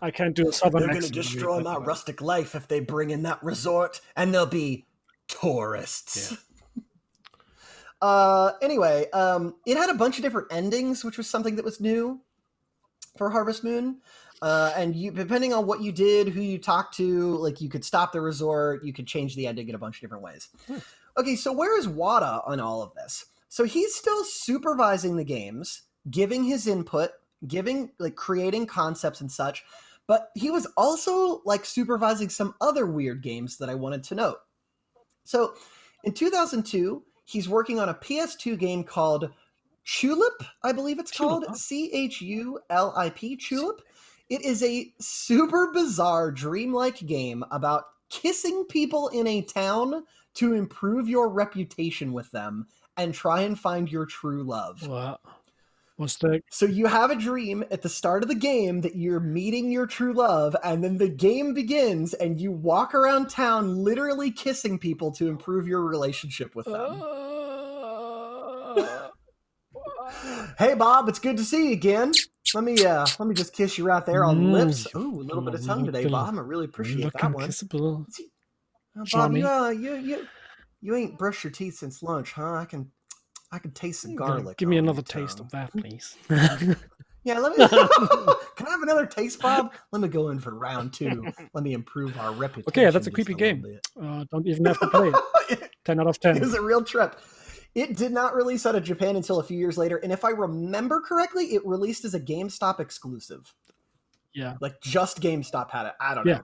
I can't do a southern accent. They're going to destroy my rustic life if they bring in that resort, and there'll be tourists. Yeah. Anyway, it had a bunch of different endings, which was something that was new for Harvest Moon. And you, depending on what you did, who you talked to, like you could stop the resort, you could change the ending in a bunch of different ways. Okay, so where is Wada on all of this? So he's still supervising the games, giving his input, creating concepts and such, but he was also like supervising some other weird games that I wanted to note. So in 2002, he's working on a PS2 game called Chulip, I believe it's called. CHULIP, Chulip. It is a super bizarre, dreamlike game about kissing people in a town to improve your reputation with them and try and find your true love. What? What's the... So you have a dream at the start of the game that you're meeting your true love, and then the game begins, and you walk around town literally kissing people to improve your relationship with them. Hey, Bob, it's good to see you again. Let me just kiss you right there on the lips. Ooh, a little bit of tongue today, Bob. I really appreciate that one. Kissable. Bob, you ain't brushed your teeth since lunch, huh? I can taste some garlic. Give me another taste of that, please. Yeah, let me. Can I have another taste, Bob? Let me go in for round 2. Let me improve our reputation. Okay, that's a creepy game. Don't even have to play it. 10 out of 10. It was a real trip. It did not release out of Japan until a few years later, and if I remember correctly, it released as a GameStop exclusive. Yeah, like just GameStop had it. I don't know.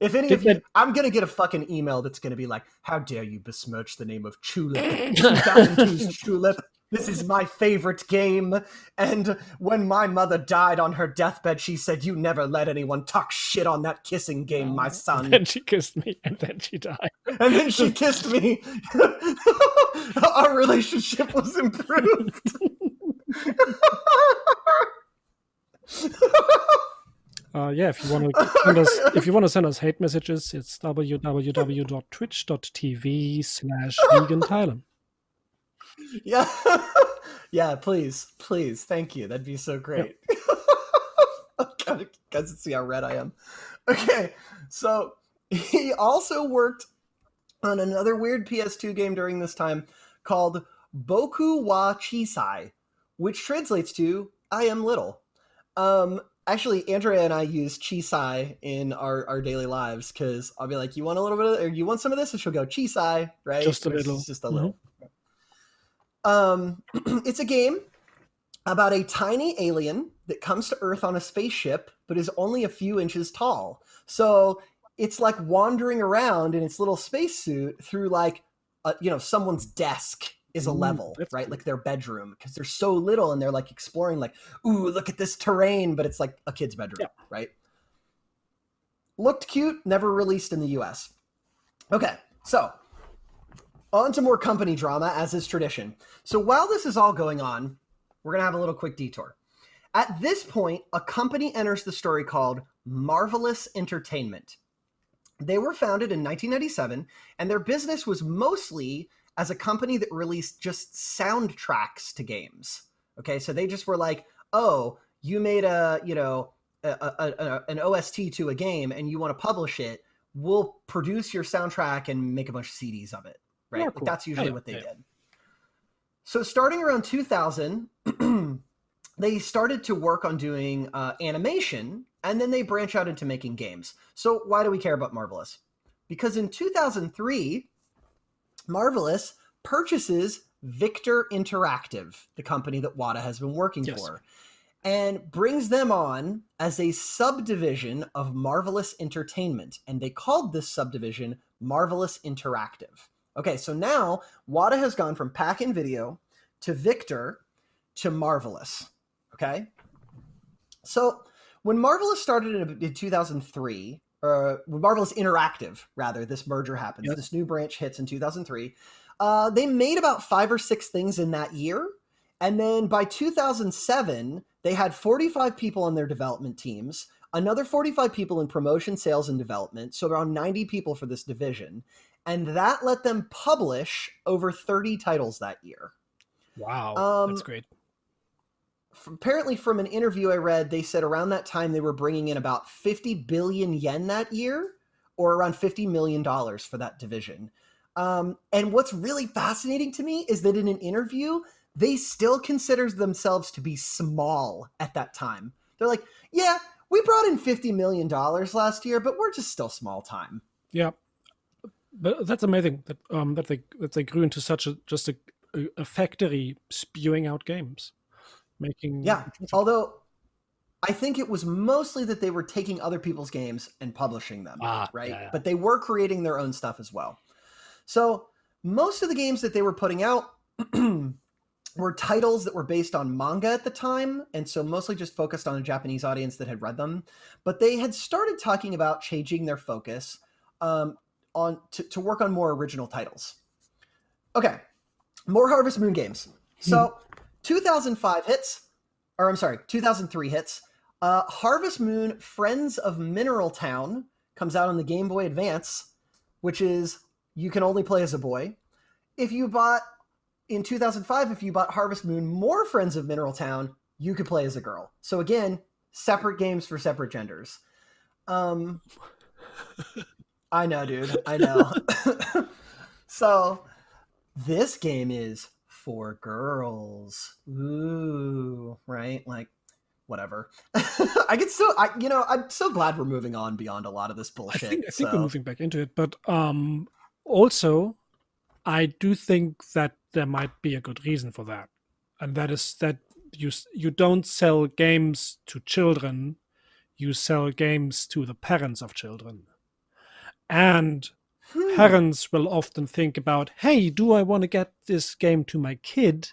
If any of you, I'm gonna get a fucking email that's gonna be like, "How dare you besmirch the name of Chulip? 2002's Chulip. This is my favorite game. And when my mother died on her deathbed, she said, you never let anyone talk shit on that kissing game, my son." And then she kissed me, and then she died. And then she kissed me. Our relationship was improved. Yeah, if you want to send us hate messages, it's www.twitch.tv/vegan Yeah. Yeah, please. Thank you. That'd be so great. Yep. You guys can see how red I am. Okay, so he also worked on another weird PS2 game during this time called Boku wa Chisai, which translates to I am little. Actually, Andrea and I use Chisai in our daily lives because I'll be like, you want a little bit of, or you want some of this? And she'll go Chisai, right? Just a little. Just a little. It's a game about a tiny alien that comes to Earth on a spaceship, but is only a few inches tall. So it's like wandering around in its little spacesuit through like someone's desk is a level, right? Cool. Like their bedroom, because they're so little and they're like exploring, like, ooh, look at this terrain, but it's like a kid's bedroom, right? Looked cute, never released in the US. Okay, so on to more company drama, as is tradition. So while this is all going on, we're going to have a little quick detour. At this point, a company enters the story called Marvelous Entertainment. They were founded in 1997, and their business was mostly as a company that released just soundtracks to games. Okay, so they just were like, oh, you made an OST to a game and you want to publish it, we'll produce your soundtrack and make a bunch of CDs of it, right? Yeah, like cool. that's usually what they did. So starting around 2000, they started to work on doing animation, and then they branch out into making games. So why do we care about Marvelous? Because in 2003, Marvelous purchases Victor Interactive, the company that Wada has been working for, and brings them on as a subdivision of Marvelous Entertainment. And they called this subdivision Marvelous Interactive. Okay, so now Wada has gone from Pack-In Video to Victor to Marvelous. Okay? So when Marvelous started in 2003, when Marvelous Interactive, rather, this merger happens, this new branch hits in 2003, they made about 5 or 6 things in that year. And then by 2007, they had 45 people on their development teams, another 45 people in promotion, sales, and development, so around 90 people for this division. And that let them publish over 30 titles that year. Wow, that's great. Apparently, from an interview I read, they said around that time they were bringing in about 50 billion yen that year, or around $50 million for that division. And what's really fascinating to me is that in an interview, they still consider themselves to be small at that time. They're like, yeah, we brought in $50 million last year, but we're just still small time. Yeah, but that's amazing that they grew into such a factory spewing out games. Although I think it was mostly that they were taking other people's games and publishing them, right? Yeah. But they were creating their own stuff as well. So most of the games that they were putting out were titles that were based on manga at the time, and so mostly just focused on a Japanese audience that had read them. But they had started talking about changing their focus to work on more original titles. Okay, more Harvest Moon games. So 2003 hits. Harvest Moon Friends of Mineral Town comes out on the Game Boy Advance, which is, you can only play as a boy. In 2005, if you bought Harvest Moon More Friends of Mineral Town, you could play as a girl. So again, separate games for separate genders. I know, dude. I know. So this game is for girls. Ooh, right? Like, whatever. I'm so glad we're moving on beyond a lot of this bullshit. I think we're moving back into it, but also I do think that there might be a good reason for that, and that is that you don't sell games to children, you sell games to the parents of children, and parents will often think about, hey, do I want to get this game to my kid?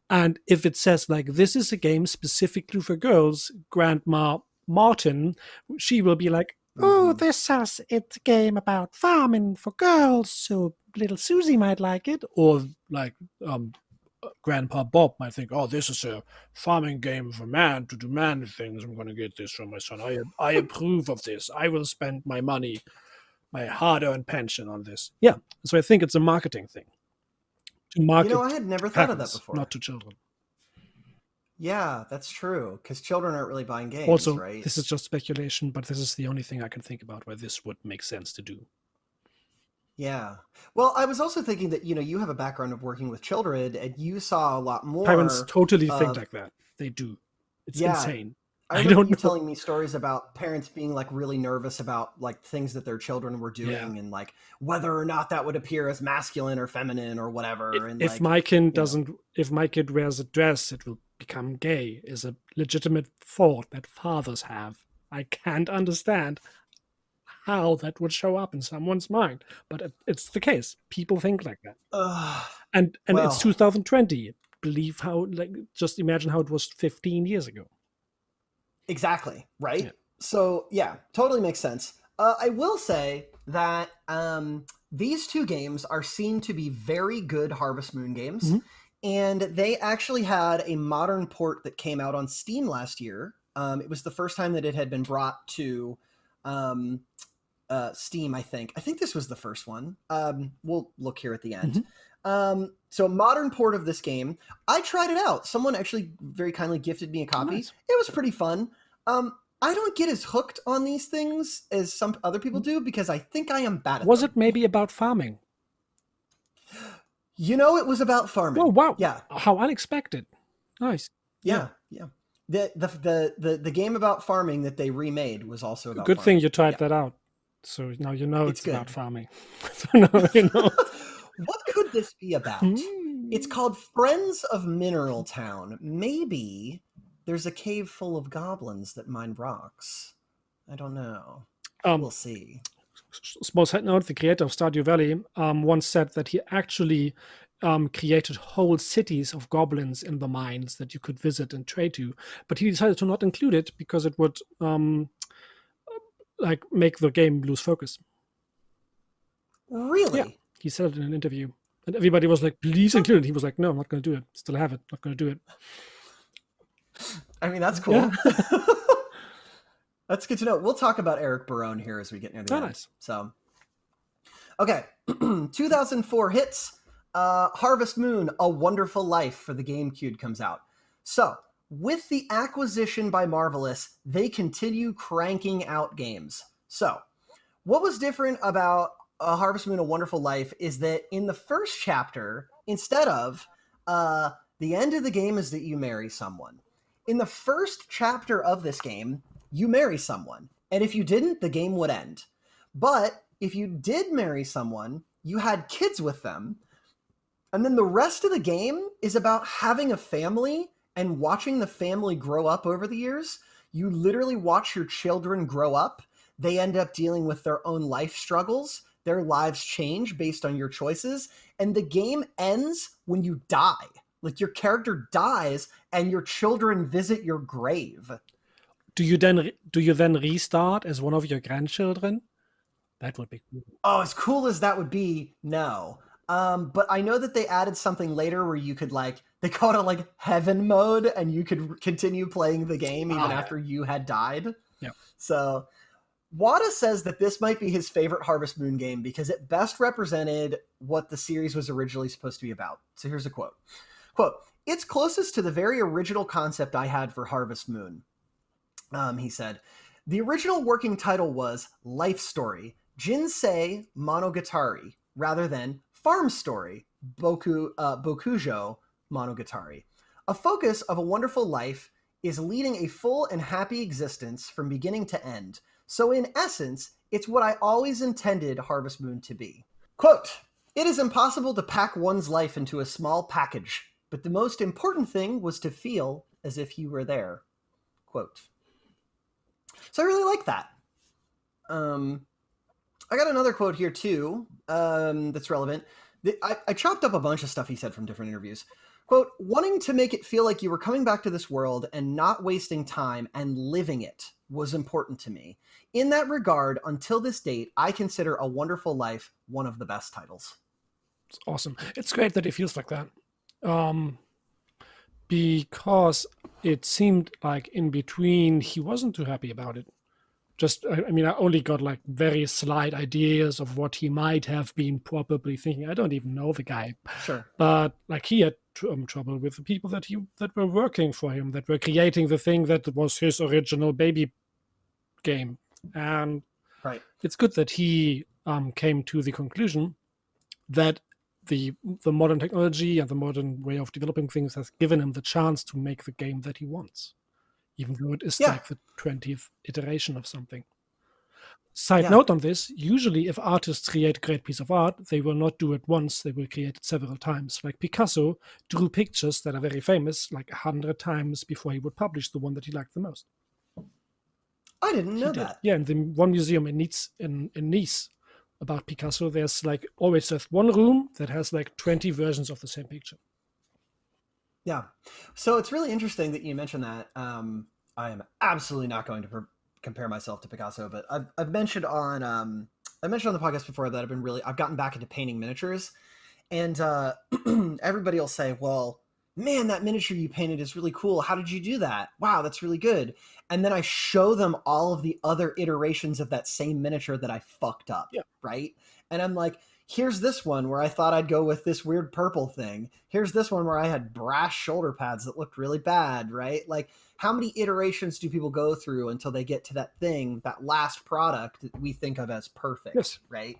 And if it says, like, this is a game specifically for girls, Grandma Martin, she will be like, oh, this says it's a game about farming for girls, so little Susie might like it. Or like Grandpa Bob might think, oh, this is a farming game for man to do manly things. I'm going to get this for my son. I approve of this. I will spend my money, my hard-earned pension on this. Yeah, so I think it's a marketing thing. To market, I had never thought of that before. Not to children. Yeah, that's true, because children aren't really buying games, also, right? This is just speculation, but this is the only thing I can think about where this would make sense to do. Yeah. Well, I was also thinking that, you have a background of working with children, and you saw a lot more. Parents totally think like that. They do. It's insane. I remember you telling me stories about parents being like really nervous about like things that their children were doing and like whether or not that would appear as masculine or feminine or whatever. If my kid wears a dress, it will become gay is a legitimate thought that fathers have. I can't understand how that would show up in someone's mind, but it's the case. People think like that, Uh, and it's well, 2020. Believe how, like, just imagine how it was 15 years ago. exactly, Yeah. right? So, yeah, totally makes sense. I will say that these two games are seen to be very good Harvest Moon games, and they actually had a modern port that came out on Steam last year. It was the first time that it had been brought to Steam, I think. I think this was the first one. We'll look here at the end. So, modern port of this game. I tried it out. Someone actually very kindly gifted me a copy. Nice. It was pretty fun. I don't get as hooked on these things as some other people do because I think I am bad at Was them. it maybe about farming? You know, it was about farming. Oh, wow. Yeah. How unexpected. Nice. Yeah. The game about farming that they remade was also about Good farming. thing you tried that out. So now you know it's good. about farming. So now you know. What could this be about? It's called Friends of Mineral Town. Maybe there's a cave full of goblins that mine rocks. I don't know. We'll see. Small side note, the creator of Stardew Valley once said that he actually created whole cities of goblins in the mines that you could visit and trade to, but he decided to not include it because it would like make the game lose focus. Really? Yeah, he said it in an interview, and everybody was like, "Please include it." He was like, "No, I'm not going to do it. Still have it. Not going to do it." I mean, that's cool. Yeah. That's good to know. We'll talk about Eric Barone here as we get near the end. Nice. So, okay, 2004 hits. Harvest Moon: A Wonderful Life for the GameCube comes out. So, with the acquisition by Marvelous, they continue cranking out games. So, what was different about Harvest Moon: A Wonderful Life is that in the first chapter, instead of the end of the game is that you marry someone. In the first chapter of this game, you marry someone. And if you didn't, the game would end. But if you did marry someone, you had kids with them. And then the rest of the game is about having a family and watching the family grow up over the years. You literally watch your children grow up. They end up dealing with their own life struggles. Their lives change based on your choices. And the game ends when you die. Like, your character dies and your children visit your grave. Do you then restart as one of your grandchildren? That would be cool. Oh, as cool as that would be, no. But I know that they added something later where you could, like, they call it like heaven mode, and you could continue playing the game even after you had died. Yeah. So Wada says that this might be his favorite Harvest Moon game because it best represented what the series was originally supposed to be about. So here's a quote. Quote, "It's closest to the very original concept I had for Harvest Moon." He said, "The original working title was Life Story, Jinsei Monogatari, rather than Farm Story, Bokujo Monogatari. A focus of a wonderful life is leading a full and happy existence from beginning to end. So in essence, it's what I always intended Harvest Moon to be." Quote, "It is impossible to pack one's life into a small package, but the most important thing was to feel as if you were there." Quote. So I really like that. I got another quote here too that's relevant. I chopped up a bunch of stuff he said from different interviews. Quote, "Wanting to make it feel like you were coming back to this world and not wasting time and living it was important to me. In that regard, until this date, I consider A Wonderful Life one of the best titles." It's awesome. It's great that it feels like that. Because it seemed like in between he wasn't too happy about it. Just, I mean, I only got like very slight ideas of what he might have been probably thinking. I don't even know the guy. Sure. But like, he had trouble with the people that were working for him, that were creating the thing that was his original baby game. And right. It's good that he came to the conclusion that the modern technology and the modern way of developing things has given him the chance to make the game that he wants, even though it is like the 20th iteration of something. Side note on this, usually if artists create a great piece of art, they will not do it once, they will create it several times. Like Picasso drew pictures that are very famous like 100 times before he would publish the one that he liked the most. I didn't He know did. that. Yeah, in the one museum in Nice about Picasso, there's like always just one room that has like 20 versions of the same picture. Yeah. So it's really interesting that you mentioned that. I am absolutely not going to compare myself to Picasso, but I've mentioned on I mentioned on the podcast before that I've gotten back into painting miniatures, and everybody will say, well, man, that miniature you painted is really cool. How did you do that? Wow, that's really good. And then I show them all of the other iterations of that same miniature that I fucked up, Yeah. right? And I'm like, here's this one where I thought I'd go with this weird purple thing. Here's this one where I had brass shoulder pads that looked really bad, right? Like, how many iterations do people go through until they get to that thing, that last product that we think of as perfect, Yes. right?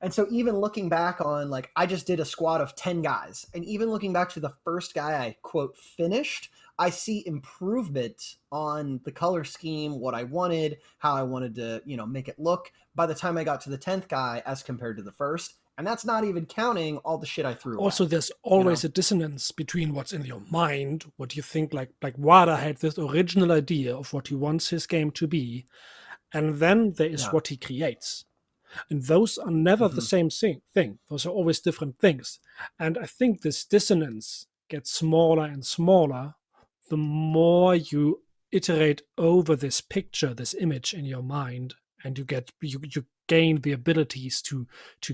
And so even looking back on, like, I just did a squad of 10 guys, and even looking back to the first guy I quote finished, I see improvement on the color scheme, what I wanted, how I wanted to, make it look by the time I got to the 10th guy as compared to the first. And that's not even counting all the shit I threw Also, away. there's always a dissonance between what's in your mind, what you think, like Wada had this original idea of what he wants his game to be, and then there is what he creates. And those are never the same thing. Those are always different things. And I think this dissonance gets smaller and smaller the more you iterate over this picture, this image in your mind, and you gain the abilities to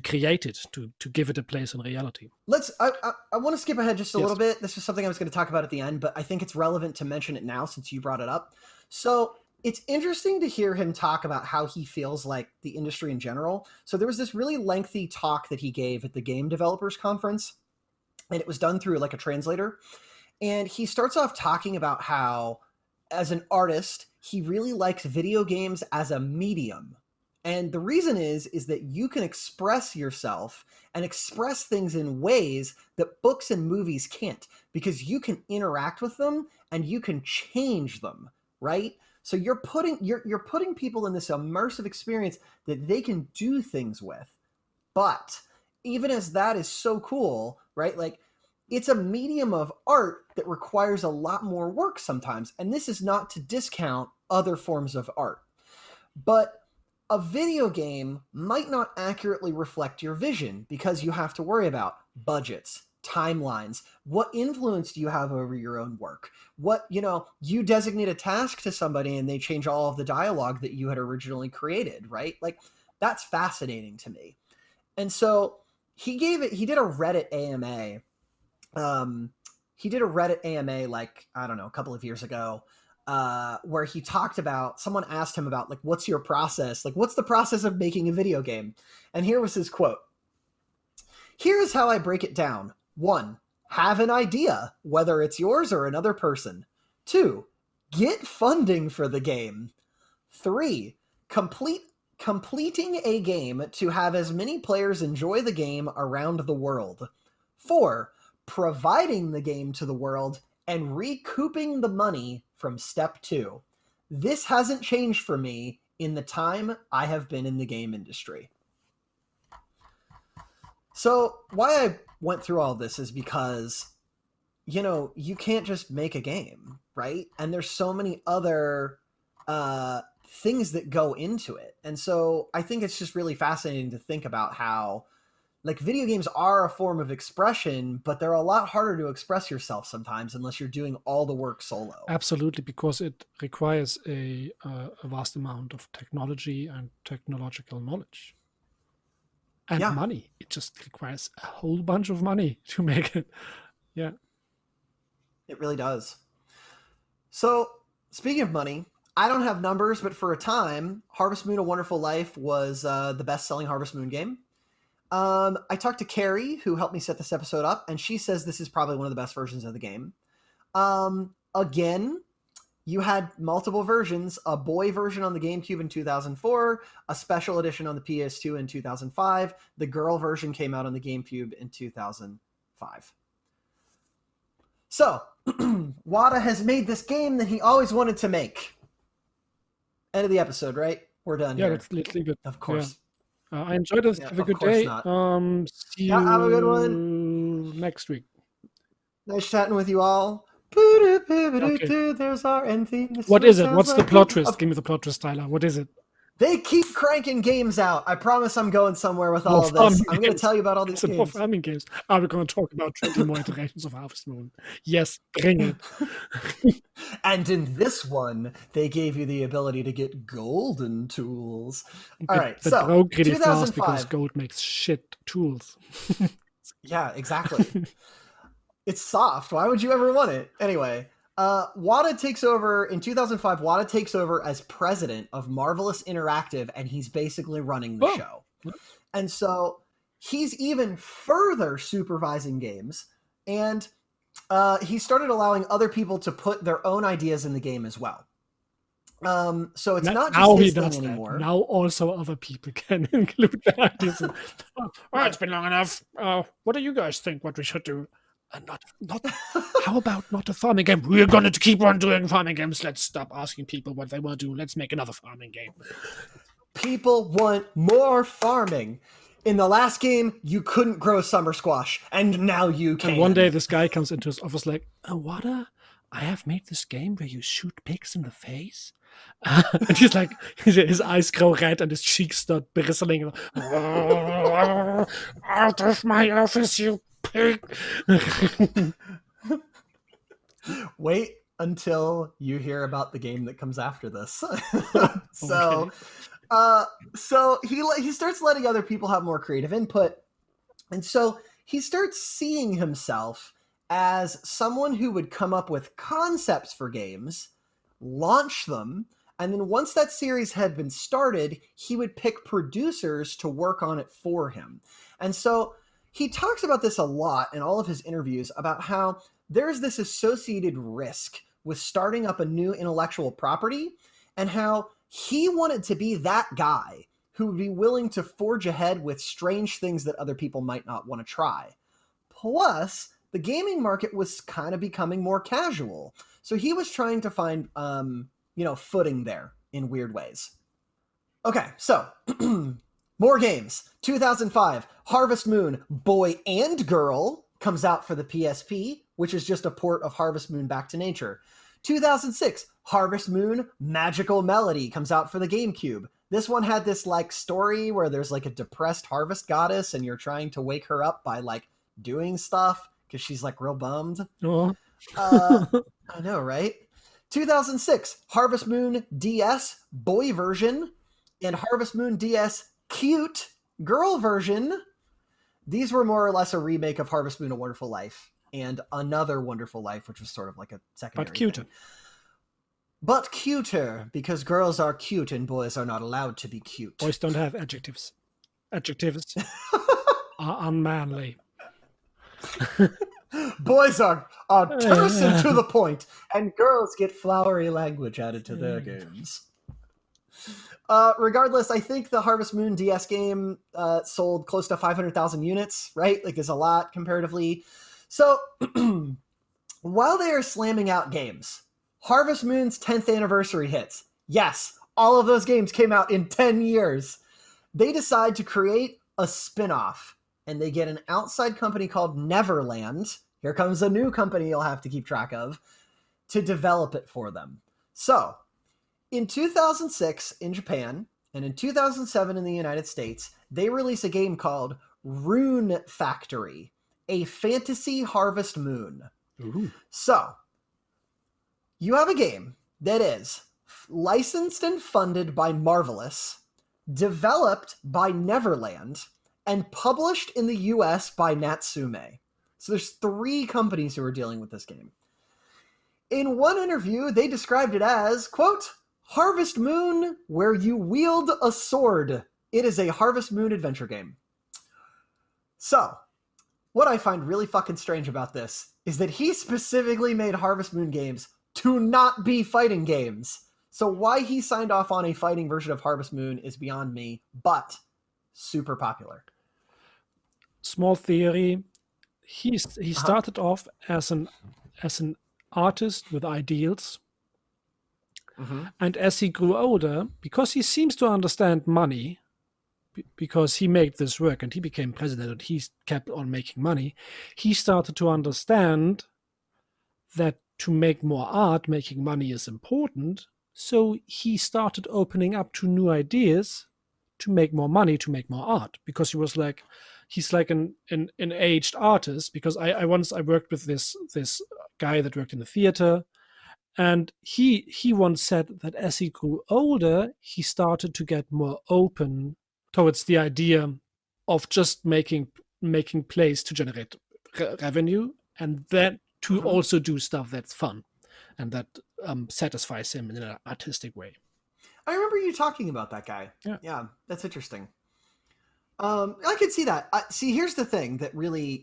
create it, to give it a place in reality. I want to skip ahead just a Yes. little bit. This is something I was going to talk about at the end, but I think it's relevant to mention it now since you brought it up. So it's interesting to hear him talk about how he feels like the industry in general. So there was this really lengthy talk that he gave at the Game Developers Conference, and it was done through like a translator. And he starts off talking about how, as an artist, he really likes video games as a medium. And the reason is that you can express yourself and express things in ways that books and movies can't, because you can interact with them and you can change them, right? So you're putting people in this immersive experience that they can do things with. But even as that is so cool, right? Like, it's a medium of art that requires a lot more work sometimes. And this is not to discount other forms of art. But a video game might not accurately reflect your vision because you have to worry about budgets, timelines, what influence do you have over your own work? What, you designate a task to somebody and they change all of the dialogue that you had originally created, right? Like, that's fascinating to me. And so he did a Reddit AMA. He did a Reddit AMA, like, I don't know, a couple of years ago, where he talked about, someone asked him about, like, what's your process? Like, what's the process of making a video game? And here was his quote. Here is how I break it down. 1, have an idea, whether it's yours or another person. 2, get funding for the game. 3, completing a game to have as many players enjoy the game around the world. 4, providing the game to the world and recouping the money from step 2. This hasn't changed for me in the time I have been in the game industry. So why I went through all this is because, you can't just make a game, right? And there's so many other things that go into it. And so I think it's just really fascinating to think about how, like, video games are a form of expression, but they're a lot harder to express yourself sometimes unless you're doing all the work solo. Absolutely, because it requires a vast amount of technology and technological knowledge. And money. It just requires a whole bunch of money to make it. Yeah. It really does. So, speaking of money, I don't have numbers, but for a time, Harvest Moon: A Wonderful Life was the best-selling Harvest Moon game. I talked to Carrie, who helped me set this episode up, and she says this is probably one of the best versions of the game. Again, you had multiple versions, a boy version on the GameCube in 2004, a special edition on the PS2 in 2005. The girl version came out on the GameCube in 2005. So, Wada has made this game that he always wanted to make. End of the episode, right? We're done here. Let's leave it. Of course. Yeah. I enjoyed it. Have a good day. See you have a good one next week. Nice chatting with you all. Okay. There's our end theme. This What song is it? sounds What's the like plot home. twist? Give me the plot twist, Tyler. What is it? They keep cranking games out. I promise I'm going somewhere with More all of farming this. I'm going to games. tell you about all these It's more games. farming games. Are we going to talk about 20 more iterations of Harvest Moon? Yes, bring it. And in this one, they gave you the ability to get golden tools. All right, But so broke really fast 2005. because gold makes shit tools. Yeah, exactly. It's soft. Why would you ever want it? Anyway, Wada takes over in 2005. Wada takes over as president of Marvelous Interactive, and he's basically running the show. And so he's even further supervising games, and he started allowing other people to put their own ideas in the game as well. So it's not just his thing anymore. Now also other people can include their ideas. It's been long enough. What do you guys think what we should do? Not. How about not a farming game? We're going to keep on doing farming games. Let's stop asking people what they want to do. Let's make another farming game. People want more farming. In the last game, you couldn't grow summer squash, and now you can. And one day this guy comes into his office like, Wada, I have made this game where you shoot pigs in the face. And he's like, his eyes grow red and his cheeks start bristling. Out of my office, you pig. Wait until you hear about the game that comes after this. So he starts letting other people have more creative input. And so he starts seeing himself as someone who would come up with concepts for games, launch them, and then once that series had been started, he would pick producers to work on it for him. And so he talks about this a lot in all of his interviews about how there's this associated risk with starting up a new intellectual property, and how he wanted to be that guy who would be willing to forge ahead with strange things that other people might not want to try. Plus, the gaming market was kind of becoming more casual. So he was trying to find, footing there in weird ways. Okay, so more games. 2005, Harvest Moon Boy and Girl comes out for the PSP, which is just a port of Harvest Moon Back to Nature. 2006, Harvest Moon Magical Melody comes out for the GameCube. This one had this story where there's a depressed harvest goddess and you're trying to wake her up by doing stuff because she's real bummed. Oh. I know, right? 2006, Harvest Moon DS boy version and Harvest Moon DS cute girl version. These were more or less a remake of Harvest Moon: A Wonderful Life and Another Wonderful Life, which was sort of a secondary But cuter. thing. But cuter, because girls are cute and boys are not allowed to be cute. Boys don't have adjectives. Adjectives are unmanly. Boys are terse and to the point, and girls get flowery language added to their games. Regardless, I think the Harvest Moon DS game sold close to 500,000 units, right? It's a lot comparatively. So while they are slamming out games, Harvest Moon's 10th anniversary hits. Yes, all of those games came out in 10 years. They decide to create a spin-off, and they get an outside company called Neverland. Here comes a new company you'll have to keep track of to develop it for them. So in 2006 in Japan and in 2007 in the United States, they release a game called Rune Factory, a fantasy Harvest Moon. Ooh. So you have a game that is licensed and funded by Marvelous, developed by Neverland, and published in the US by Natsume. So there's 3 companies who are dealing with this game. In one interview, they described it as, quote, Harvest Moon, where you wield a sword. It is a Harvest Moon adventure game. So, what I find really fucking strange about this is that he specifically made Harvest Moon games to not be fighting games. So why he signed off on a fighting version of Harvest Moon is beyond me, but super popular. Small theory. He started off as an artist with ideals. Mm-hmm. And as he grew older, because he seems to understand money, because he made this work and he became president and he kept on making money, he started to understand that to make more art, making money is important. So he started opening up to new ideas to make more money, to make more art, because he's like an aged artist. Because I worked with this guy that worked in the theater, and he once said that as he grew older, he started to get more open towards the idea of just making plays to generate revenue, and then to also do stuff that's fun and that satisfies him in an artistic way. I remember you talking about that guy. Yeah, that's interesting. I could see that. See, here's the thing that really,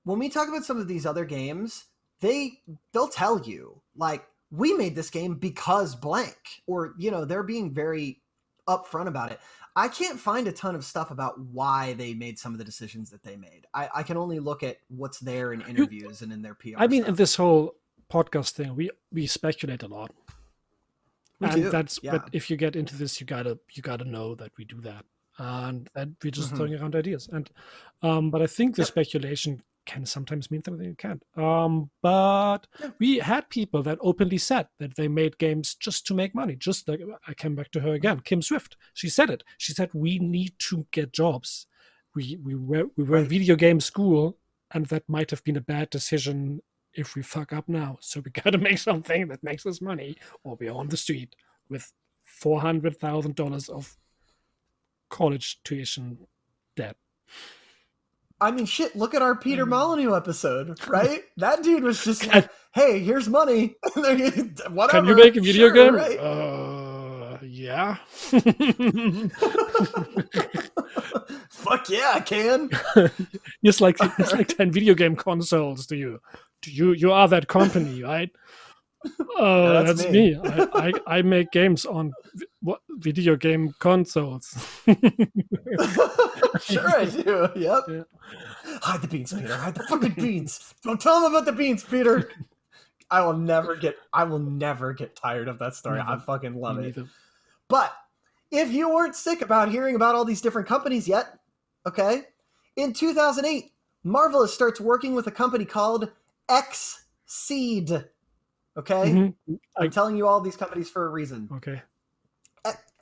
when we talk about some of these other games, they'll tell you, like, we made this game because blank, or, they're being very upfront about it. I can't find a ton of stuff about why they made some of the decisions that they made. I can only look at what's there in interviews and in their PR I mean, stuff. in this whole podcast thing, we speculate a lot. But if you get into this, you gotta know that we do that, and that we're just throwing around ideas. And but I think the speculation can sometimes mean something it can't. But we had people that openly said that they made games just to make money. Just like, I came back to her again, Kim Swift. She said it. She said, we need to get jobs. We were in video game school, and that might have been a bad decision if we fuck up now. So we got to make something that makes us money, or we're on the street with $400,000 of college tuition debt. I mean, shit, look at our Peter Molyneux episode, right? That dude was just like, hey, here's money. Whatever. Can you make a video game? Right? Yeah. Fuck yeah, I can. It's like 10 video game consoles to you. You are that company, right? That's me. I make games on video game consoles. Sure I do. Yep. Yeah. Hide the beans, Peter. Hide the fucking beans. Don't tell them about the beans, Peter. I will never get tired of that story. I fucking love it. Either. But if you weren't sick about hearing about all these different companies yet, okay, in 2008, Marvelous starts working with a company called Xseed. Okay? I'm telling you all these companies for a reason. Okay.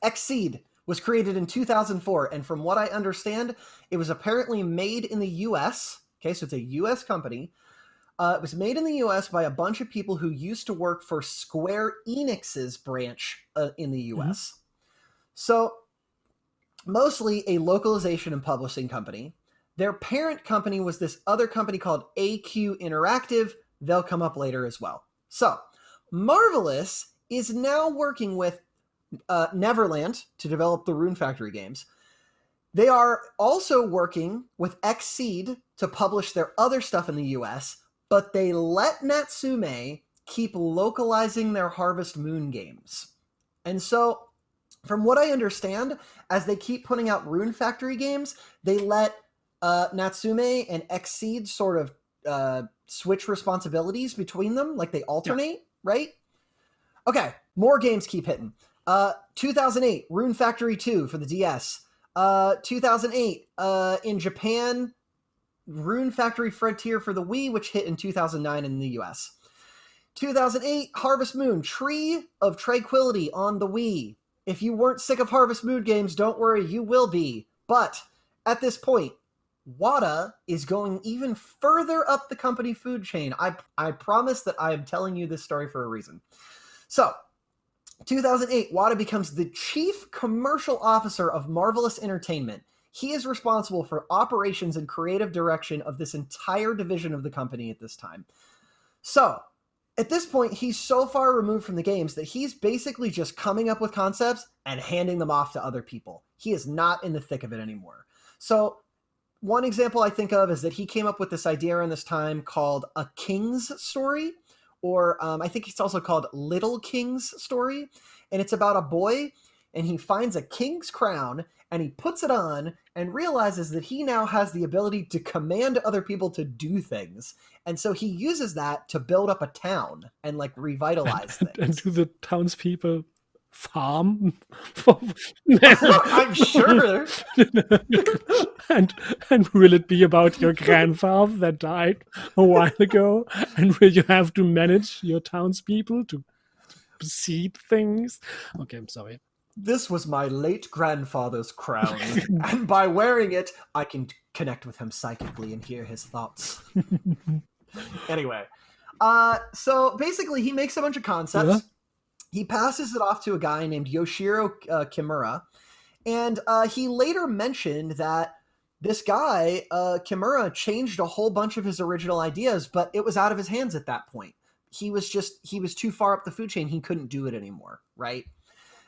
Xseed was created in 2004, and from what I understand, it was apparently made in the U.S. Okay, so it's a U.S. company. It was made in the U.S. by a bunch of people who used to work for Square Enix's branch in the U.S. So, mostly a localization and publishing company. Their parent company was this other company called AQ Interactive. They'll come up later as well. So, Marvelous is now working with Neverland to develop the Rune Factory games. They are also working with Xseed to publish their other stuff in the US, but they let Natsume keep localizing their Harvest Moon games. And so, from what I understand, as they keep putting out Rune Factory games, they let Natsume and Xseed sort of switch responsibilities between them, like they alternate, right? Okay, more games keep hitting. 2008, Rune Factory 2 for the DS. 2008, in Japan, Rune Factory Frontier for the Wii, which hit in 2009 in the US. 2008, Harvest Moon, Tree of Tranquility on the Wii. If you weren't sick of Harvest Moon games, don't worry, you will be. But at this point, WATA is going even further up the company food chain. I promise that I am telling you this story for a reason. So, 2008, WATA becomes the chief commercial officer of Marvelous Entertainment. He is responsible for operations and creative direction of this entire division of the company at this time. So, at this point, he's so far removed from the games that he's basically just coming up with concepts and handing them off to other people. He is not in the thick of it anymore. So, one example I think of is that he came up with this idea around this time called A King's Story, or I think it's also called Little King's Story, and it's about a boy, and he finds a king's crown, and he puts it on, and realizes that he now has the ability to command other people to do things, and so he uses that to build up a town and like revitalize things. And do the townspeople farm? I'm sure. And will it be about your grandfather that died a while ago? And will you have to manage your townspeople to seed things? Okay, I'm sorry. This was my late grandfather's crown, and by wearing it, I can connect with him psychically and hear his thoughts. Anyway, so basically, he makes a bunch of concepts. Yeah. He passes it off to a guy named Yoshiro Kimura, and he later mentioned that this guy, Kimura, changed a whole bunch of his original ideas, but it was out of his hands at that point. He was too far up the food chain. He couldn't do it anymore, right?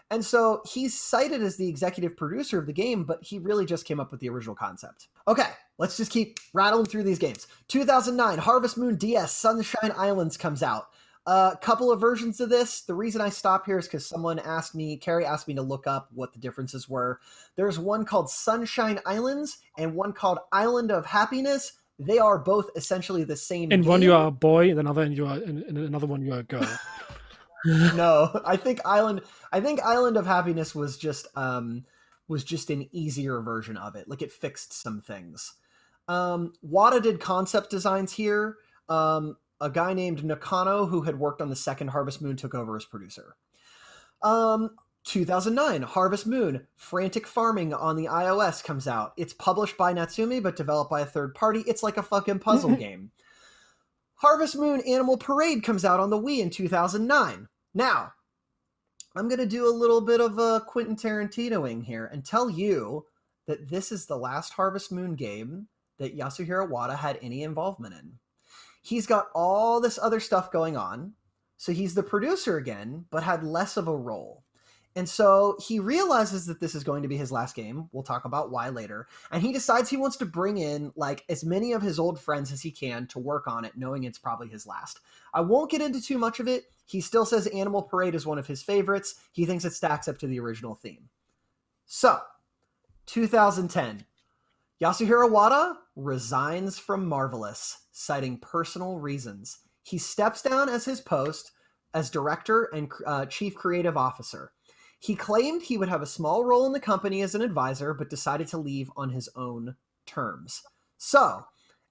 And so he's cited as the executive producer of the game, but he really just came up with the original concept. Okay, let's just keep rattling through these games. 2009, Harvest Moon DS Sunshine Islands comes out. A couple of versions of this. The reason I stop here is because Carrie asked me to look up what the differences were. There's one called Sunshine Islands and one called Island of Happiness. They are both essentially the same In game. one you are a boy, in another in another one you are a girl. No, I think Island of Happiness was just an easier version of it. Like, it fixed some things. Wada did concept designs here. A guy named Nakano, who had worked on the second Harvest Moon, took over as producer. 2009, Harvest Moon, Frantic Farming on the iOS comes out. It's published by Natsume, but developed by a third party. It's like a fucking puzzle game. Harvest Moon Animal Parade comes out on the Wii in 2009. Now, I'm going to do a little bit of a Quentin Tarantinoing here and tell you that this is the last Harvest Moon game that Yasuhiro Wada had any involvement in. He's got all this other stuff going on, so he's the producer again, but had less of a role. And so he realizes that this is going to be his last game. We'll talk about why later. And he decides he wants to bring in like as many of his old friends as he can to work on it, knowing it's probably his last. I won't get into too much of it. He still says Animal Parade is one of his favorites. He thinks it stacks up to the original theme. So, 2010. Yasuhiro Wada resigns from Marvelous, citing personal reasons. He steps down as his post as director and chief creative officer. He claimed he would have a small role in the company as an advisor, but decided to leave on his own terms. So,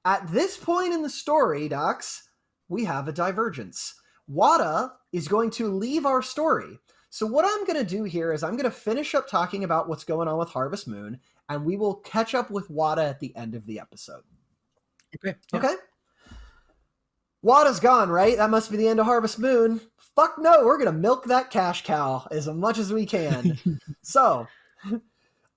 at this point in the story, Dachz, we have a divergence. Wada is going to leave our story. So what I'm going to do here is I'm going to finish up talking about what's going on with Harvest Moon, and we will catch up with Wada at the end of the episode. Okay. Yeah. Okay? Wada's gone, right? That must be the end of Harvest Moon. Fuck no, we're going to milk that cash cow as much as we can. So,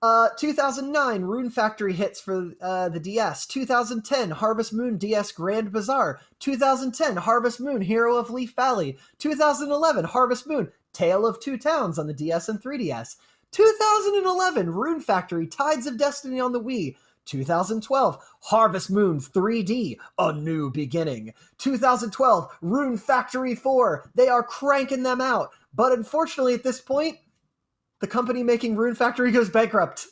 2009, Rune Factory hits for the DS. 2010, Harvest Moon DS Grand Bazaar. 2010, Harvest Moon Hero of Leaf Valley. 2011, Harvest Moon Tale of Two Towns on the DS and 3DS. 2011, Rune Factory Tides of Destiny on the Wii. 2012, Harvest Moon 3D, A New Beginning. 2012, Rune Factory 4. They are cranking them out. But unfortunately, at this point, the company making Rune Factory goes bankrupt.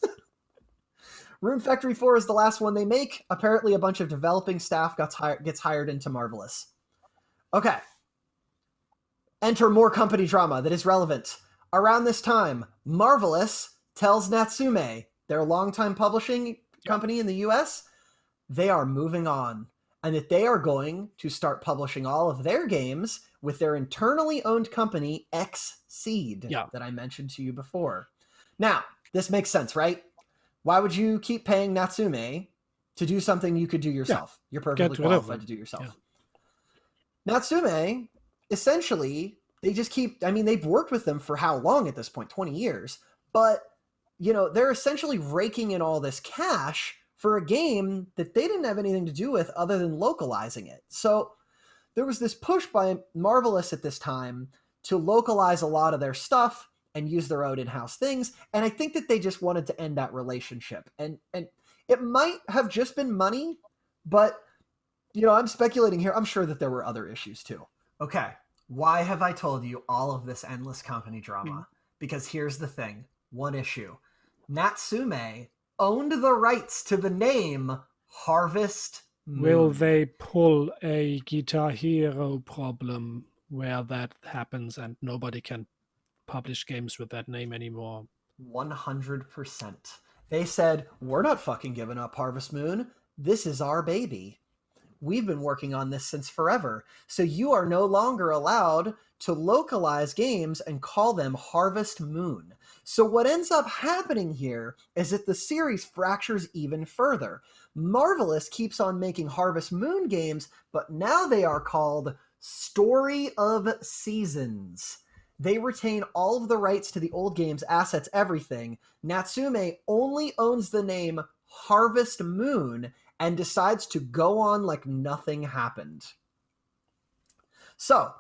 Rune Factory 4 is the last one they make. Apparently, a bunch of developing staff gets hired into Marvelous. Okay. Enter more company drama that is relevant. Around this time, Marvelous tells Natsume, their longtime publishing company in the US, they are moving on, and that they are going to start publishing all of their games with their internally owned company, Xseed, that I mentioned to you before. Now, this makes sense, right? Why would you keep paying Natsume to do something you could do yourself? You're perfectly qualified to do yourself. Natsume, essentially, they just keep, I mean, they've worked with them for how long at this point? 20 years. But, you know, they're essentially raking in all this cash for a game that they didn't have anything to do with other than localizing it. So there was this push by Marvelous at this time to localize a lot of their stuff and use their own in-house things. And I think that they just wanted to end that relationship. And it might have just been money, but, you know, I'm speculating here. I'm sure that there were other issues too. Okay. Why have I told you all of this endless company drama? Because here's the thing. One issue. Natsume owned the rights to the name Harvest Moon. Will they pull a Guitar Hero problem where that happens and nobody can publish games with that name anymore? 100%. They said, we're not fucking giving up Harvest Moon. This is our baby. We've been working on this since forever. So you are no longer allowed to localize games and call them Harvest Moon. So what ends up happening here is that the series fractures even further. Marvelous keeps on making Harvest Moon games, but now they are called Story of Seasons. They retain all of the rights to the old game's assets, everything. Natsume only owns the name Harvest Moon and decides to go on like nothing happened. So,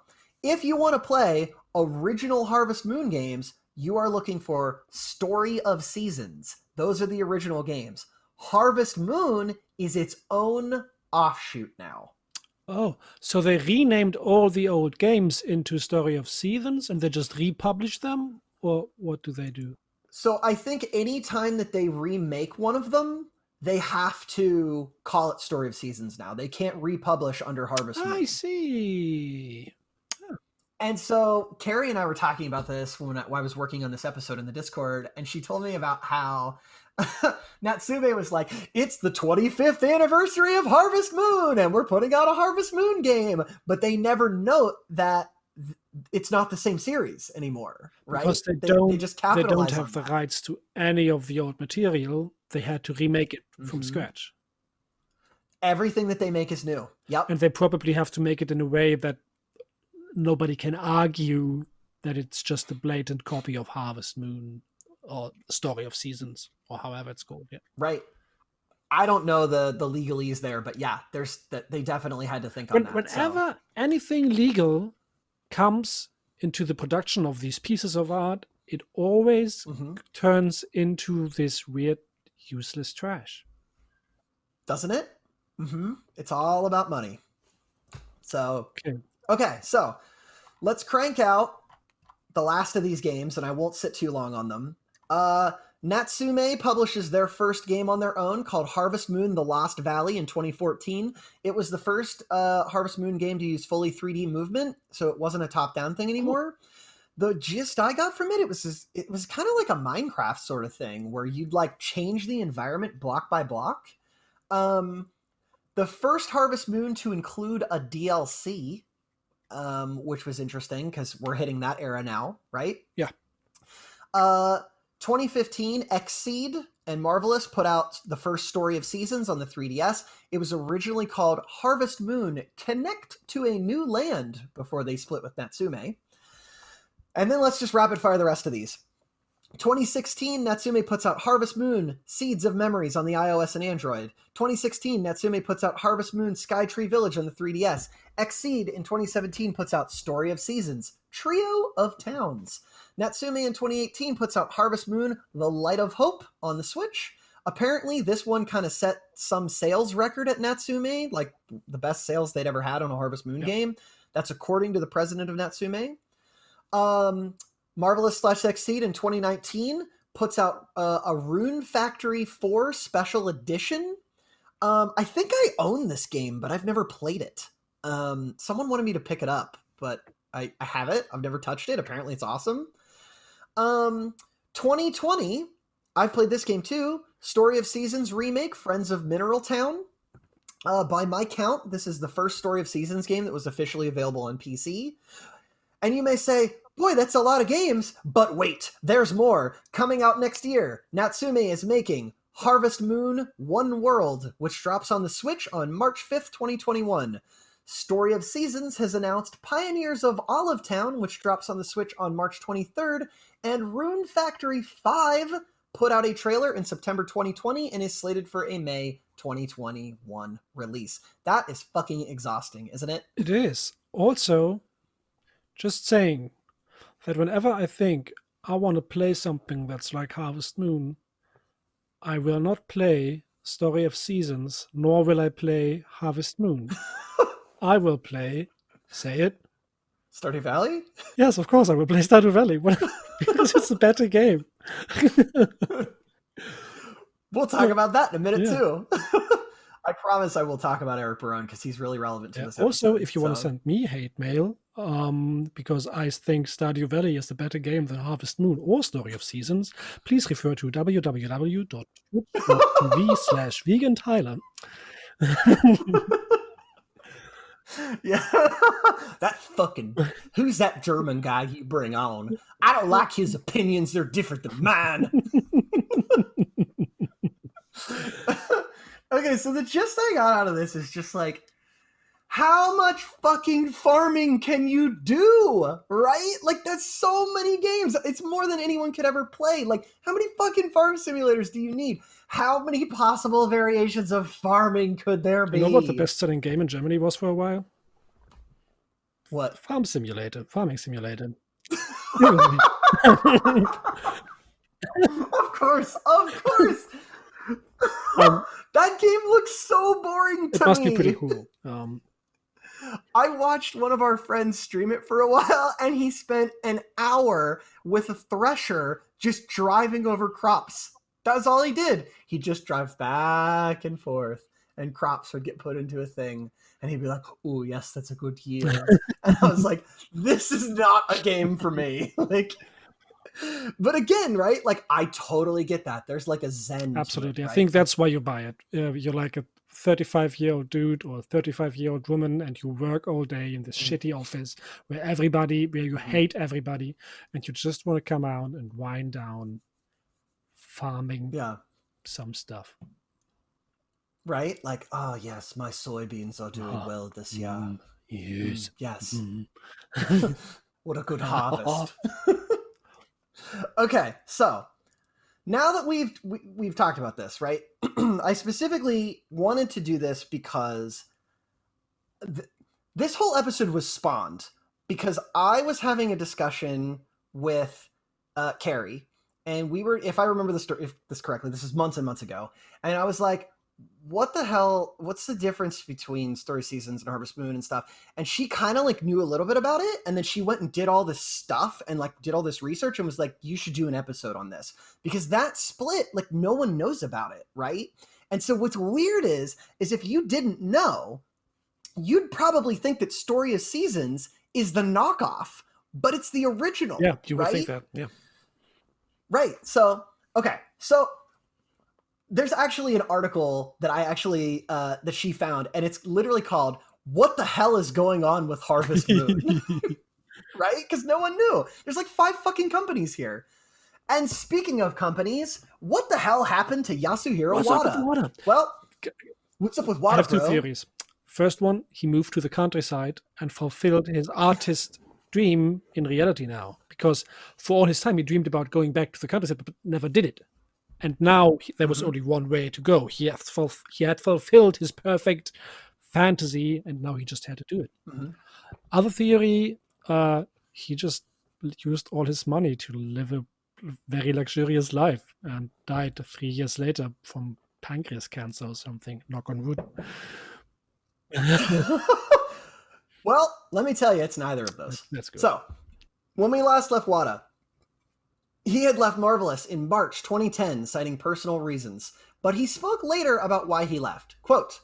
if you want to play original Harvest Moon games, you are looking for Story of Seasons. Those are the original games. Harvest Moon is its own offshoot now. Oh, so they renamed all the old games into Story of Seasons and they just republished them? Or what do they do? So I think any time that they remake one of them, they have to call it Story of Seasons now. They can't republish under Harvest Moon. I see. And so Carrie and I were talking about this when I was working on this episode in the Discord, and she told me about how Natsume was like, it's the 25th anniversary of Harvest Moon, and we're putting out a Harvest Moon game. But they never note that it's not the same series anymore, right? Because they just capitalize don't have the rights to any of the old material. They had to remake it from scratch. Everything that they make is new. Yep. And they probably have to make it in a way that nobody can argue that it's just a blatant copy of Harvest Moon or Story of Seasons or however it's called. Yeah. Right. I don't know the legalese there, but yeah, they definitely had to think on that. Whenever anything legal comes into the production of these pieces of art, it always turns into this weird, useless trash. Doesn't it? It's all about money. So, okay, so let's crank out the last of these games, and I won't sit too long on them. Natsume publishes their first game on their own called Harvest Moon: The Lost Valley in 2014. It was the first Harvest Moon game to use fully 3D movement, so it wasn't a top-down thing anymore. The gist I got from it was kind of like a Minecraft sort of thing where you'd like change the environment block by block. The first Harvest Moon to include a DLC, which was interesting because we're hitting that era now, right? Yeah. 2015, Xseed and Marvelous put out the first Story of Seasons on the 3DS. It was originally called Harvest Moon: Connect to a New Land before they split with Natsume. And then let's just rapid fire the rest of these. 2016, Natsume puts out Harvest Moon: Seeds of Memories on the iOS and Android. 2016, Natsume puts out Harvest Moon: Skytree Village on the 3DS. Xseed in 2017 puts out Story of Seasons: Trio of Towns. Natsume in 2018 puts out Harvest Moon: The Light of Hope on the Switch. Apparently, this one kind of set some sales record at Natsume, like the best sales they'd ever had on a Harvest Moon game. That's according to the president of Natsume. Marvelous / Xseed in 2019 puts out a Rune Factory 4 Special Edition. I think I own this game, but I've never played it. Someone wanted me to pick it up, but I have it. I've never touched it. Apparently it's awesome. 2020, I've played this game too. Story of Seasons remake, Friends of Mineral Town. By my count, this is the first Story of Seasons game that was officially available on PC. And you may say, boy, that's a lot of games, but wait, there's more. Coming out next year, Natsume is making Harvest Moon: One World, which drops on the Switch on March 5th, 2021. Story of Seasons has announced Pioneers of Olive Town, which drops on the Switch on March 23rd, and Rune Factory 5 put out a trailer in September 2020 and is slated for a May 2021 release. That is fucking exhausting, isn't it? It is. Also, just saying that whenever I think I want to play something that's like Harvest Moon, I will not play Story of Seasons, nor will I play Harvest Moon. I will play, say it. Stardew Valley? Yes, of course I will play Stardew Valley, because it's a better game. We'll talk about that in a minute too. I promise I will talk about Eric Barone because he's really relevant to this episode. Also, if you want to send me hate mail, because I think Stardew Valley is a better game than Harvest Moon or Story of Seasons, please refer to www.twitch.tv/vegantyler. Yeah. That fucking. Who's that German guy you bring on? I don't like his opinions. They're different than mine. Okay, so the gist I got out of this is just like, how much fucking farming can you do, right? Like, that's so many games. It's more than anyone could ever play. Like, how many fucking farm simulators do you need? How many possible variations of farming could there be? You know what the best-selling game in Germany was for a while? What? Farming simulator. Of course. That game looks so boring to me. It must be pretty cool. I watched one of our friends stream it for a while, and he spent an hour with a thresher just driving over crops. That was all he did. He'd just drive back and forth, and crops would get put into a thing, and he'd be like, "Oh, yes, that's a good yield." And I was like, "This is not a game for me." Like, but again, right? Like, I totally get that. There's like a zen. Absolutely. To it, right? I think that's why you buy it. You're like a 35-year-old dude or a 35-year-old woman, and you work all day in this shitty office where you hate everybody, and you just want to come out and wind down farming some stuff. Right? Like, oh, yes, my soybeans are doing well this year. Yes. Yes. What a good harvest. Okay, so now that we've talked about this, right? I specifically wanted to do this because this whole episode was spawned because I was having a discussion with Carrie, and we were, if I remember this correctly, this is months and months ago, and I was like, what the hell, what's the difference between Story Seasons and Harvest Moon and stuff? And she kind of like knew a little bit about it, and then she went and did all this stuff and like did all this research and was like, you should do an episode on this, because that split, like, no one knows about it, right? And so what's weird is if you didn't know, you'd probably think that Story of Seasons is the knockoff, but it's the original. Yeah, you would right? think that. Yeah. Right. So, okay. So there's actually an article that I actually, that she found, and it's literally called, "What the hell is going on with Harvest Moon?" Right? Because no one knew. There's like 5 fucking companies here. And speaking of companies, what the hell happened to Yasuhiro What's Wada? up with Wada? Well, what's up with Wada, I have 2 bro? theories. First one, he moved to the countryside and fulfilled his artist dream in reality now. Because for all his time, he dreamed about going back to the countryside, but never did it. And now there was only one way to go. He had fulfilled his perfect fantasy, and now he just had to do it. Other theory, he just used all his money to live a very luxurious life and died 3 years later from pancreas cancer or something. Knock on wood. Well, let me tell you, it's neither of those. That's good. So, when we last left Wada, he had left Marvelous in March 2010, citing personal reasons, but he spoke later about why he left. Quote,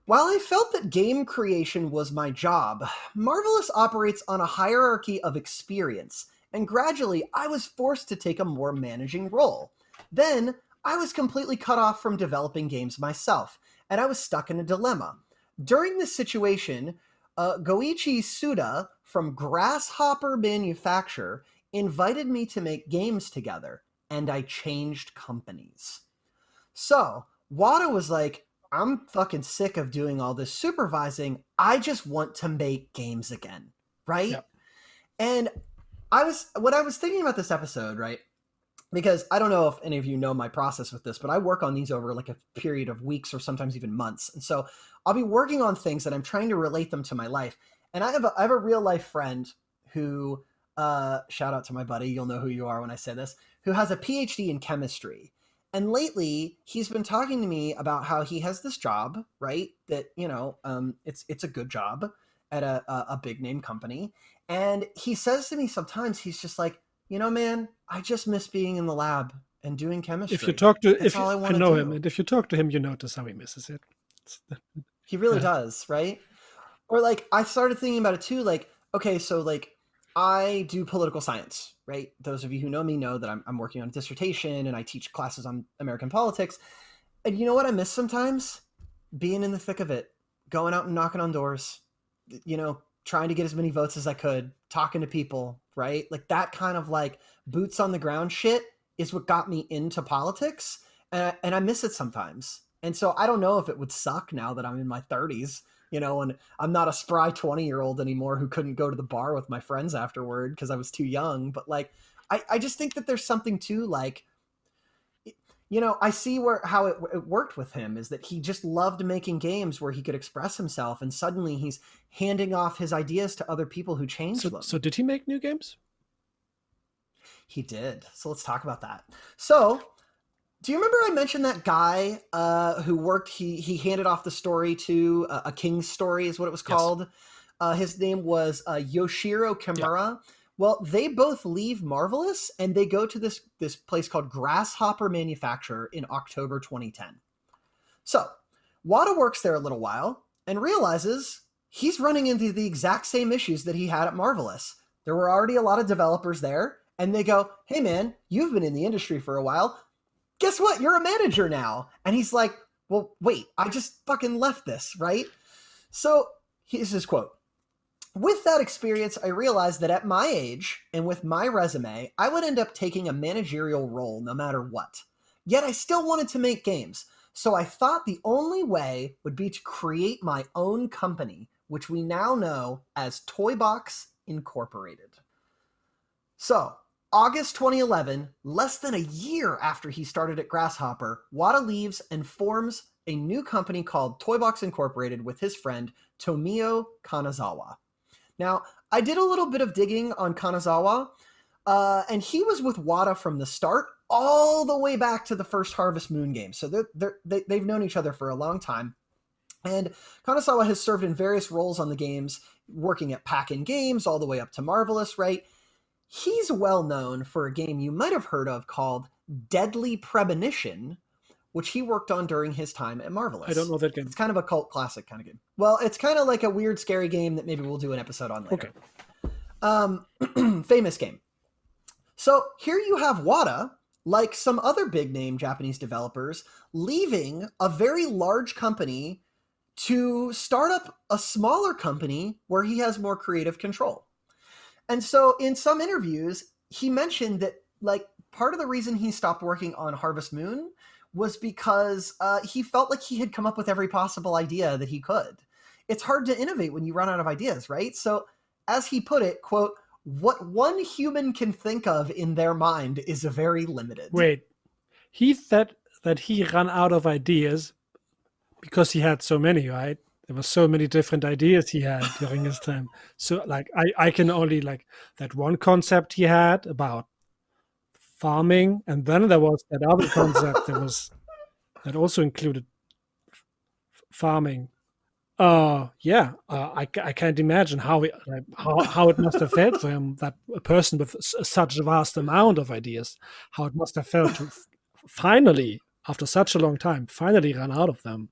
"While I felt that game creation was my job, Marvelous operates on a hierarchy of experience, and gradually I was forced to take a more managing role. Then I was completely cut off from developing games myself, and I was stuck in a dilemma. During this situation, Goichi Suda from Grasshopper Manufacture invited me to make games together, and I changed companies." So Wada was like, I'm fucking sick of doing all this supervising. I just want to make games again, right? Yep. And what I was thinking about this episode, right? Because I don't know if any of you know my process with this, but I work on these over like a period of weeks or sometimes even months. And so I'll be working on things and I'm trying to relate them to my life. And I have a real life friend who, shout out to my buddy, you'll know who you are when I say this, who has a PhD in chemistry. And lately he's been talking to me about how he has this job, right? That, you know, it's a good job at a big name company. And he says to me sometimes, he's just like, you know, man, I just miss being in the lab and doing chemistry. If you talk to, I know him, and if you talk to him, you notice how he misses it. He really does, right? Or like, I started thinking about it too. Like, okay, so like I do political science, right? Those of you who know me know that I'm working on a dissertation and I teach classes on American politics. And you know what I miss sometimes? Being in the thick of it, going out and knocking on doors, trying to get as many votes as I could, talking to people, right? Like that kind of like boots on the ground shit is what got me into politics. And I miss it sometimes. And so I don't know if it would suck now that I'm in my 30s, and I'm not a spry 20-year-old anymore who couldn't go to the bar with my friends afterward because I was too young. But like, I just think that there's something to like, I see how it worked with him is that he just loved making games where he could express himself, and suddenly he's handing off his ideas to other people who changed them. So did he make new games? He did. So let's talk about that. So do you remember I mentioned that guy who worked, he handed off the story to A King's Story is what it was called. Yes. His name was Yoshiro Kimura. Yeah. Well, they both leave Marvelous and they go to this place called Grasshopper Manufacturer in October 2010. So Wada works there a little while and realizes he's running into the exact same issues that he had at Marvelous. There were already a lot of developers there, and they go, hey man, you've been in the industry for a while. Guess what? You're a manager now. And he's like, well, wait, I just fucking left this, right? So here's his quote. With that experience, I realized that at my age and with my resume, I would end up taking a managerial role no matter what. Yet I still wanted to make games. So I thought the only way would be to create my own company, which we now know as Toybox Incorporated. So August 2011, less than a year after he started at Grasshopper, Wada leaves and forms a new company called Toybox Incorporated with his friend Tomio Kanazawa. Now, I did a little bit of digging on Kanazawa, and he was with Wada from the start all the way back to the first Harvest Moon game. So they've known each other for a long time. And Kanazawa has served in various roles on the games, working at Pack-In Games all the way up to Marvelous, right? He's well known for a game you might have heard of called Deadly Premonition, which he worked on during his time at Marvelous. I don't know that game. It's kind of a cult classic kind of game. Well, it's kind of like a weird, scary game that maybe we'll do an episode on later. Okay. Famous game. So here you have Wada, like some other big-name Japanese developers, leaving a very large company to start up a smaller company where he has more creative control. And so in some interviews, he mentioned that like part of the reason he stopped working on Harvest Moon was because he felt like he had come up with every possible idea that he could. It's hard to innovate when you run out of ideas, right? So as he put it, quote, what one human can think of in their mind is very limited. Wait, he said that he ran out of ideas because he had so many, right? There were so many different ideas he had during his time. So like I can only like that one concept he had about farming, and then there was that other concept that also included farming. I can't imagine how it must have felt for him, that a person with such a vast amount of ideas, how it must have felt to finally, after such a long time, finally run out of them.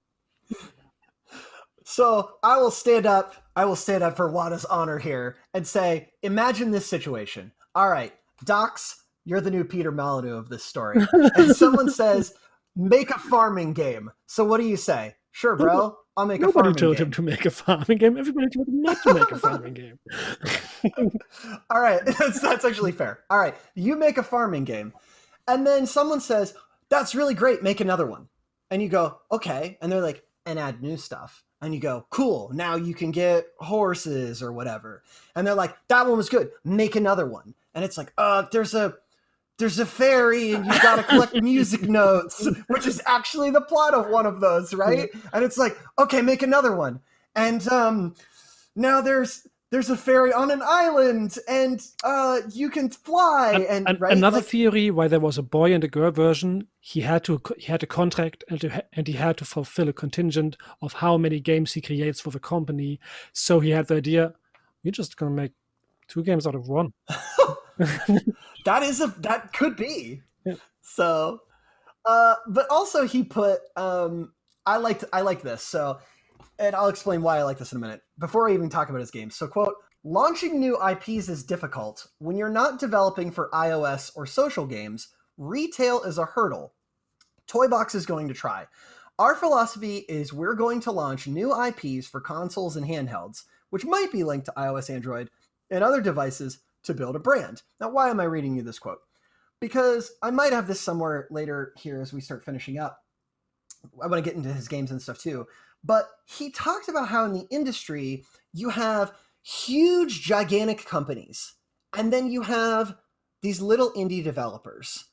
So I will stand up for Wada's honor here and say, imagine this situation. All right, Dachz, you're the new Peter Molyneux of this story. And someone says, make a farming game. So what do you say? Sure, bro, I'll make a farming game. Nobody told him to make a farming game. Everybody told him not to make a farming game. All right, that's actually fair. All right, you make a farming game. And then someone says, that's really great, make another one. And you go, okay. And they're like, and add new stuff. And you go, cool, now you can get horses or whatever. And they're like, that one was good, make another one. And it's like, there's a fairy and you gotta collect music notes, which is actually the plot of one of those, right? And it's like, okay, make another one. And now there's a fairy on an island and you can fly. And right? Another theory why there was a boy and a girl version, he had a contract and he had to fulfill a contingent of how many games he creates for the company. So he had the idea, we're just gonna make 2 games out of 1. That could be. Yeah. So, but also he put, I like this. So, and I'll explain why I like this in a minute. Before I even talk about his game. So quote, Launching new IPs is difficult. When you're not developing for iOS or social games, retail is a hurdle. Toybox is going to try. Our philosophy is we're going to launch new IPs for consoles and handhelds, which might be linked to iOS, Android, and other devices to build a brand. Now, why am I reading you this quote? Because I might have this somewhere later here as we start finishing up. I want to get into his games and stuff too. But he talked about how in the industry, you have huge, gigantic companies, and then you have these little indie developers.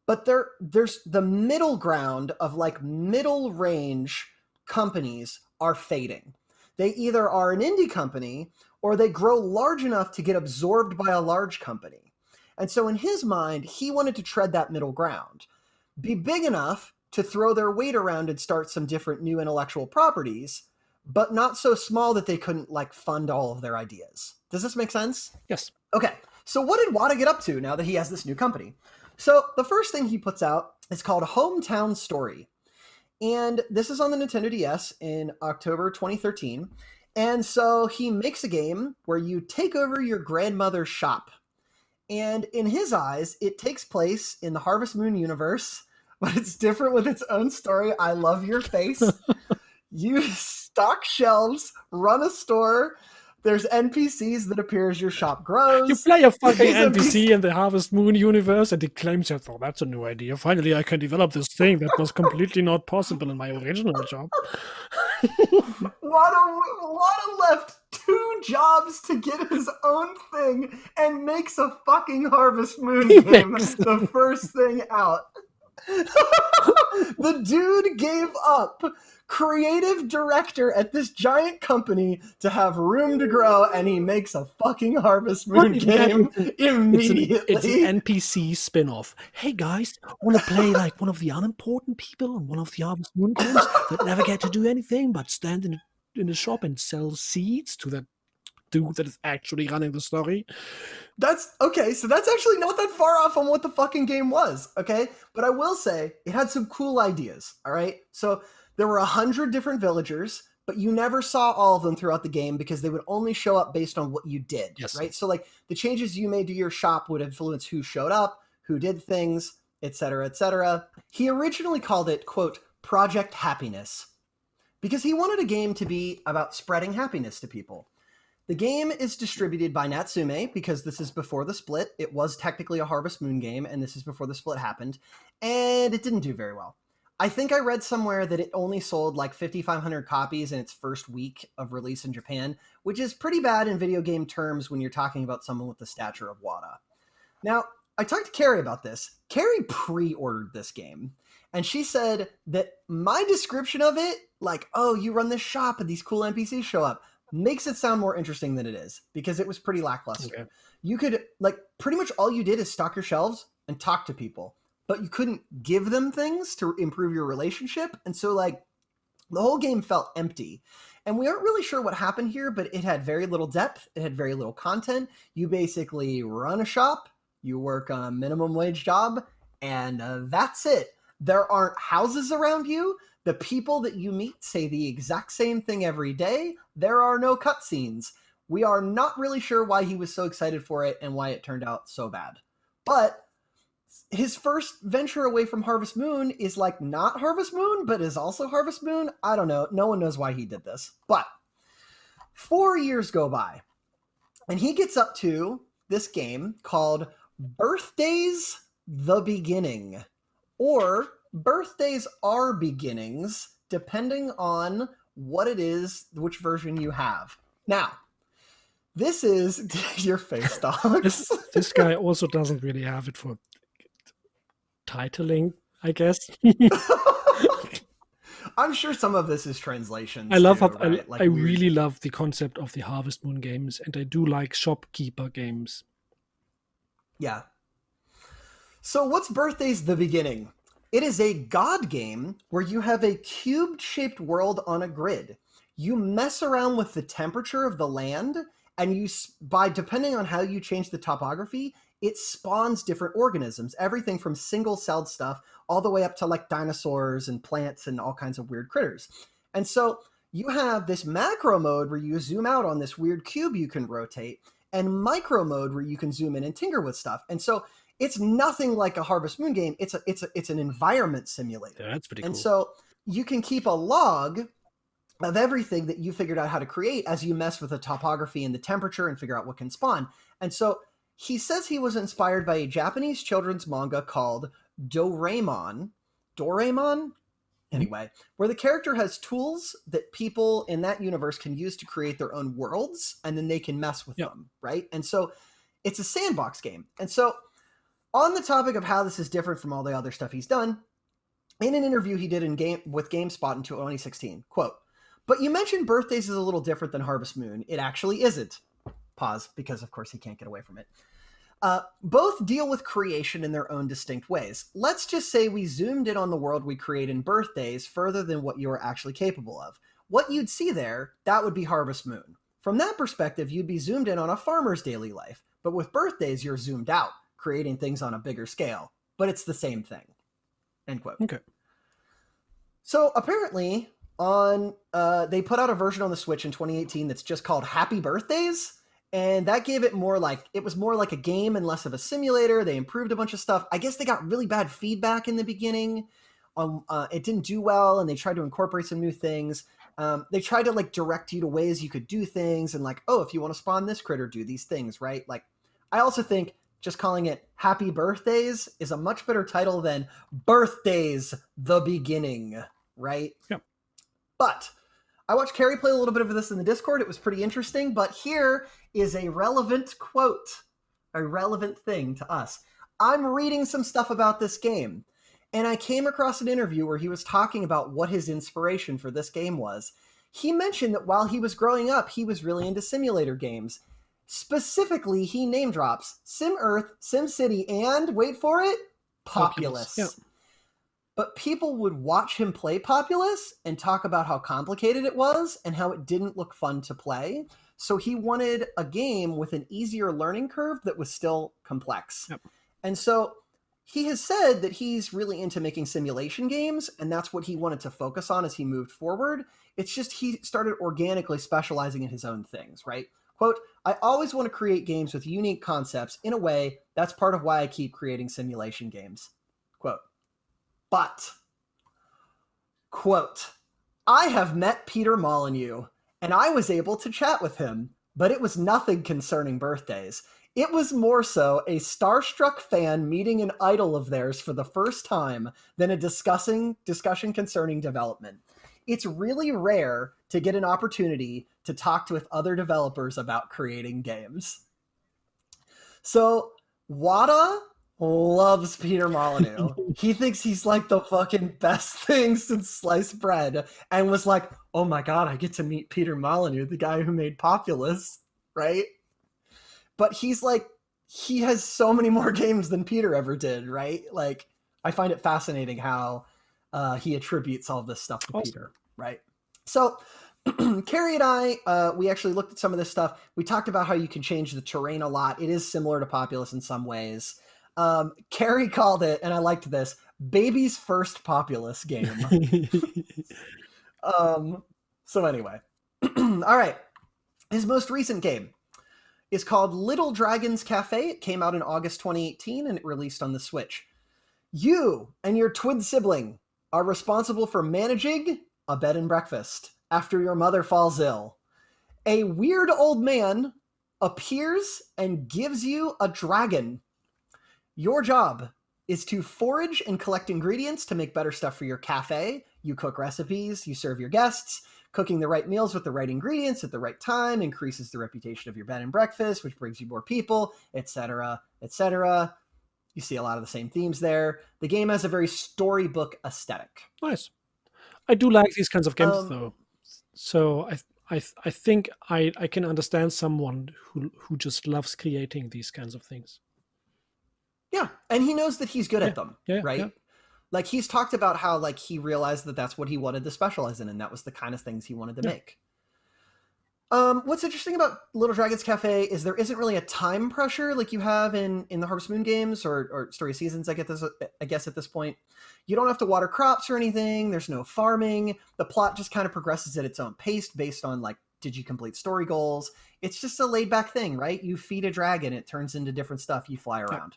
But there's the middle ground of like middle range companies are fading. They either are an indie company or they grow large enough to get absorbed by a large company. And so in his mind, he wanted to tread that middle ground, be big enough to throw their weight around and start some different new intellectual properties, but not so small that they couldn't like fund all of their ideas. Does this make sense? Yes. Okay. So what did Wada get up to now that he has this new company? So the first thing he puts out is called Hometown Story. And this is on the Nintendo DS in October 2013. And so he makes a game where you take over your grandmother's shop. And in his eyes, it takes place in the Harvest Moon universe, but it's different with its own story. I love your face. You stock shelves, run a store. There's NPCs that appear as your shop grows. You play a fucking NPC in the Harvest Moon universe and it claims that, oh, that's a new idea. Finally, I can develop this thing that was completely not possible in my original job. Wada left 2 jobs to get his own thing and makes a fucking Harvest Moon game the first thing out. The dude gave up creative director at this giant company to have room to grow, and he makes a fucking Harvest Moon game immediately. It's an NPC spin-off. Hey guys, want to play like one of the unimportant people in one of the Harvest Moon games that never get to do anything but stand in the shop and sell seeds to that dude that is actually running the story? That's okay. So that's actually not that far off on what the fucking game was. Okay. But I will say it had some cool ideas. All right. So there were 100 different villagers, but you never saw all of them throughout the game because they would only show up based on what you did. Yes. Right. So like the changes you made to your shop would influence who showed up, who did things, etc., etc. He originally called it, quote, Project Happiness, because he wanted a game to be about spreading happiness to people. The game is distributed by Natsume because this is before the split. It was technically a Harvest Moon game, and this is before the split happened, and it didn't do very well. I think I read somewhere that it only sold like 5,500 copies in its first week of release in Japan, which is pretty bad in video game terms when you're talking about someone with the stature of Wada. Now, I talked to Carrie about this. Carrie pre-ordered this game, and she said that my description of it, like, oh, you run this shop and these cool NPCs show up, makes it sound more interesting than it is because it was pretty lackluster. Okay. You could, like, pretty much all you did is stock your shelves and talk to people, but you couldn't give them things to improve your relationship. And so, like, the whole game felt empty. And we aren't really sure what happened here, but it had very little depth. It had very little content. You basically run a shop, you work on a minimum wage job, and that's it. There aren't houses around you. The people that you meet say the exact same thing every day. There are no cutscenes. We are not really sure why he was so excited for it and why it turned out so bad. But his first venture away from Harvest Moon is like not Harvest Moon, but is also Harvest Moon. I don't know. No one knows why he did this. But 4 years go by, and he gets up to this game called Birthdays the Beginning, or Birthdays Are Beginnings, depending on what it is, which version you have. Now, this is your face, Dachz. This guy also doesn't really have it for titling, I guess. I'm sure some of this is translations. I love I really love the concept of the Harvest Moon games, and I do like shopkeeper games. Yeah. So what's Birthdays the Beginning? It is a god game where you have a cube-shaped world on a grid. You mess around with the temperature of the land, and depending on how you change the topography, it spawns different organisms, everything from single-celled stuff all the way up to like dinosaurs and plants and all kinds of weird critters. And so You have this macro mode where you zoom out on this weird cube you can rotate, and micro mode where you can zoom in and tinker with stuff. And so it's nothing like a Harvest Moon game. It's an environment simulator. Yeah, that's pretty cool. And so you can keep a log of everything that you figured out how to create as you mess with the topography and the temperature and figure out what can spawn. And so he says he was inspired by a Japanese children's manga called Doraemon. Anyway, where the character has tools that people in that universe can use to create their own worlds, and then they can mess with them, right? And so it's a sandbox game. And so on the topic of how this is different from all the other stuff he's done, in an interview he did with GameSpot in 2016, quote, "But you mentioned Birthdays is a little different than Harvest Moon. It actually isn't." Pause, because of course he can't get away from it. Both deal with creation in their own distinct ways. Let's just say we zoomed in on the world we create in Birthdays further than what you are actually capable of. What you'd see there, that would be Harvest Moon. From that perspective, you'd be zoomed in on a farmer's daily life. But with Birthdays, you're zoomed out, creating things on a bigger scale. But it's the same thing. End quote. Okay. So apparently, they put out a version on the Switch in 2018 that's just called Happy Birthdays. And that gave it more like a game and less of a simulator. They improved a bunch of stuff. I guess they got really bad feedback in the beginning. It didn't do well, and they tried to incorporate some new things. They tried to like direct you to ways you could do things, and like, oh, if you want to spawn this critter, do these things, right? Like, I also think just calling it Happy Birthdays is a much better title than Birthdays: The Beginning, right? Yeah. But I watched Carrie play a little bit of this in the Discord. It was pretty interesting, but here is a relevant quote, a relevant thing to us. I'm reading some stuff about this game, and I came across an interview where he was talking about what his inspiration for this game was. He mentioned that while he was growing up, he was really into simulator games. Specifically, he name drops Sim Earth, Sim City, and, wait for it, Populous. Yeah. But people would watch him play Populous and talk about how complicated it was and how it didn't look fun to play. So he wanted a game with an easier learning curve that was still complex. Yep. And so he has said that he's really into making simulation games, and that's what he wanted to focus on as he moved forward. It's just he started organically specializing in his own things, right? Quote, "I always want to create games with unique concepts. In a way, that's part of why I keep creating simulation games." Quote. But, quote, "I have met Peter Molyneux, and I was able to chat with him, but it was nothing concerning Birthdays. It was more so a starstruck fan meeting an idol of theirs for the first time than a discussion concerning development. It's really rare to get an opportunity to talk with other developers about creating games." So, Wada loves Peter Molyneux. He thinks he's like the fucking best thing since sliced bread, and was like, oh my god, I get to meet Peter Molyneux, the guy who made Populous, right? But he's like, he has so many more games than Peter ever did, right? Like, I find it fascinating how he attributes all this stuff to Peter, right? So Carrie and I, we actually looked at some of this stuff. We talked about how you can change the terrain a lot. It is similar to Populous in some ways. Carrie called it, and I liked this, baby's first Populous game. So anyway, all right. His most recent game is called Little Dragon's Cafe. It came out in August 2018, and it released on the Switch. You and your twin sibling are responsible for managing a bed and breakfast after your mother falls ill. A weird old man appears and gives you a dragon. Your job is to forage and collect ingredients to make better stuff for your cafe. You cook recipes, you serve your guests. Cooking the right meals with the right ingredients at the right time increases the reputation of your bed and breakfast, which brings you more people, etc., etc. You see a lot of the same themes there. The game has a very storybook aesthetic. Nice. I do like these kinds of games, though. So I think I can understand someone who just loves creating these kinds of things. Yeah, and he knows that he's good at them, right? Yeah. Like, he's talked about how, like, he realized that that's what he wanted to specialize in, and that was the kind of things he wanted to make. What's interesting about Little Dragon's Cafe is there isn't really a time pressure like you have in the Harvest Moon games or Story of Seasons. I guess at this point, you don't have to water crops or anything. There's no farming. The plot just kind of progresses at its own pace based on like, did you complete story goals? It's just a laid back thing, right? You feed a dragon, it turns into different stuff. You fly around.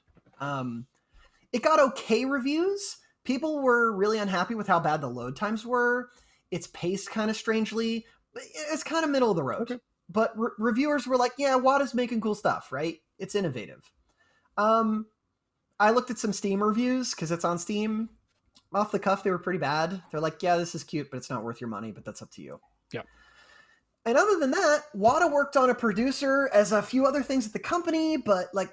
It got okay reviews. People were really unhappy with how bad the load times were. It's paced kind of strangely. It's kind of middle of the road. Okay. But reviewers were like, yeah, Wada's making cool stuff, right? It's innovative. I looked at some Steam reviews because it's on Steam. Off the cuff, they were pretty bad. They're like, yeah, this is cute, but it's not worth your money, but that's up to you. Yeah. And other than that, Wada worked on a producer as a few other things at the company, but like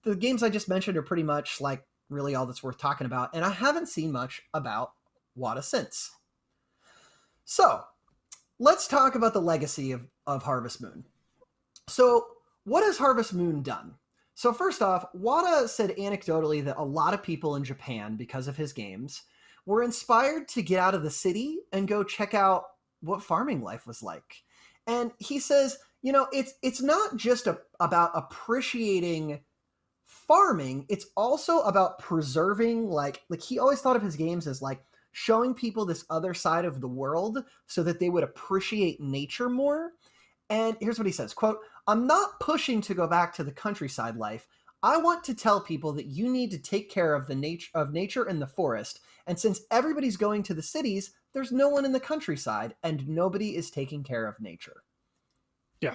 the games I just mentioned are pretty much like really all that's worth talking about. And I haven't seen much about Wada since. So let's talk about the legacy of Harvest Moon. So what has Harvest Moon done? So first off, Wada said anecdotally that a lot of people in Japan, because of his games, were inspired to get out of the city and go check out what farming life was like. And he says, you know, it's not just about appreciating farming, it's also about preserving, like he always thought of his games as like showing people this other side of the world so that they would appreciate nature more. And here's what he says, quote, "I'm not pushing to go back to the countryside life. I want to tell people that you need to take care of the nature in the forest. And since everybody's going to the cities, there's no one in the countryside and nobody is taking care of nature." Yeah.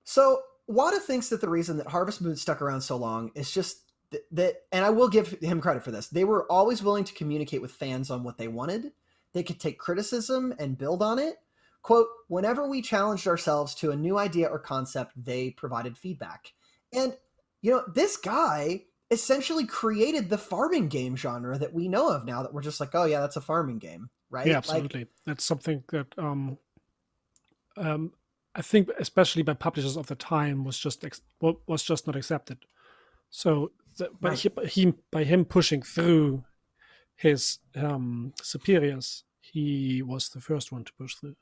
So Wada thinks that the reason that Harvest Moon stuck around so long is just that, and I will give him credit for this, they were always willing to communicate with fans on what they wanted. They could take criticism and build on it. Quote, "Whenever we challenged ourselves to a new idea or concept, they provided feedback." And, you know, this guy essentially created the farming game genre that we know of now, that we're just like, oh yeah, that's a farming game, right? Yeah, absolutely. Like, that's something that I think, especially by publishers of the time, was just not accepted. So, by him pushing through his superiors, he was the first one to push through.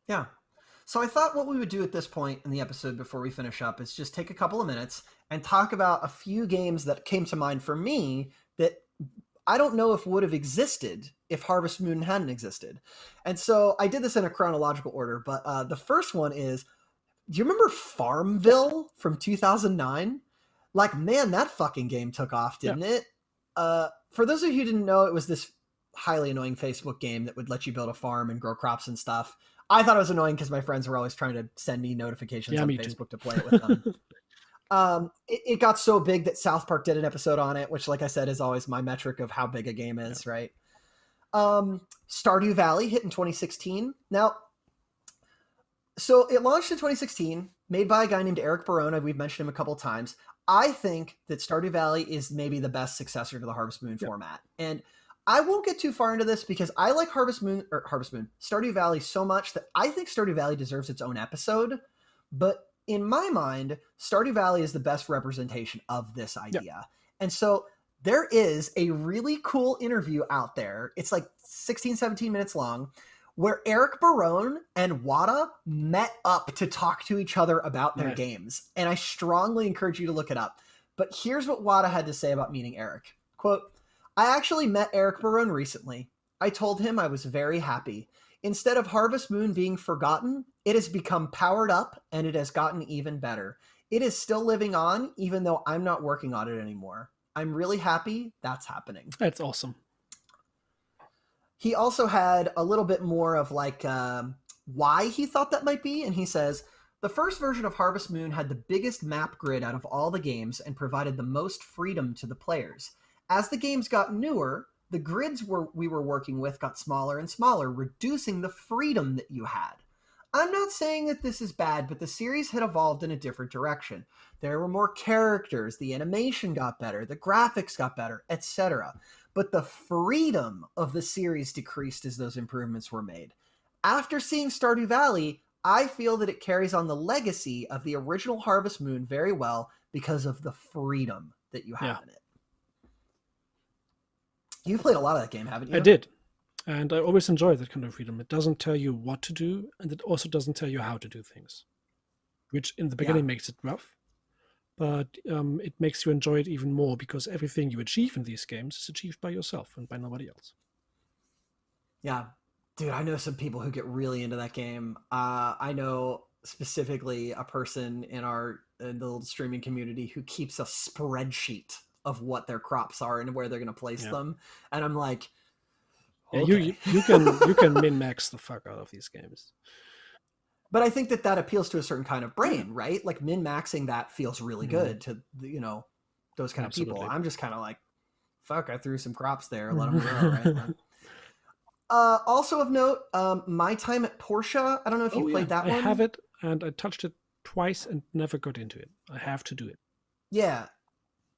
Yeah. So I thought what we would do at this point in the episode before we finish up is just take a couple of minutes and talk about a few games that came to mind for me that I don't know if would have existed if Harvest Moon hadn't existed. And so I did this in a chronological order, but the first one is, do you remember Farmville from 2009? Like, man, that fucking game took off, didn't it? For those of you who didn't know, it was this highly annoying Facebook game that would let you build a farm and grow crops and stuff. I thought it was annoying because my friends were always trying to send me notifications on Facebook to play it with them. It got so big that South Park did an episode on it, which, like I said, is always my metric of how big a game is, right? Stardew Valley hit in 2016. Now, so it launched in 2016, made by a guy named Eric Barona. We've mentioned him a couple of times. I think that Stardew Valley is maybe the best successor to the Harvest Moon format. And I won't get too far into this because I like Stardew Valley so much that I think Stardew Valley deserves its own episode. But in my mind, Stardew Valley is the best representation of this idea. Yeah. And so there is a really cool interview out there. It's like 16, 17 minutes long, where Eric Barone and Wada met up to talk to each other about their games. And I strongly encourage you to look it up. But here's what Wada had to say about meeting Eric. Quote, "I actually met Eric Barone recently. I told him I was very happy. Instead of Harvest Moon being forgotten, it has become powered up and it has gotten even better. It is still living on, even though I'm not working on it anymore. I'm really happy that's happening." That's awesome. He also had a little bit more of like why he thought that might be. And he says, "The first version of Harvest Moon had the biggest map grid out of all the games and provided the most freedom to the players. As the games got newer, the grids we were working with got smaller and smaller, reducing the freedom that you had. I'm not saying that this is bad, but the series had evolved in a different direction. There were more characters, the animation got better, the graphics got better, etc. But the freedom of the series decreased as those improvements were made. After seeing Stardew Valley, I feel that it carries on the legacy of the original Harvest Moon very well because of the freedom that you have in it." You played a lot of that game, haven't you? I did. And I always enjoy that kind of freedom. It doesn't tell you what to do, and it also doesn't tell you how to do things, which in the Yeah. beginning makes it rough, but it makes you enjoy it even more because everything you achieve in these games is achieved by yourself and by nobody else. Yeah. Dude, I know some people who get really into that game. I know specifically a person in the little streaming community who keeps a spreadsheet of what their crops are and where they're going to place Yeah. them. And I'm like, Yeah, okay. you can min max the fuck out of these games. But I think that appeals to a certain kind of brain, right? Like min maxing that feels really Mhm. good to those kind of people. Absolutely. I'm just kind of like, fuck, I threw some crops there, let them grow, right? Like, also of note, my time at Porsche. I don't know if Oh you've yeah, played that I have one. it, and I touched it twice and never got into it. I have to do it. Yeah,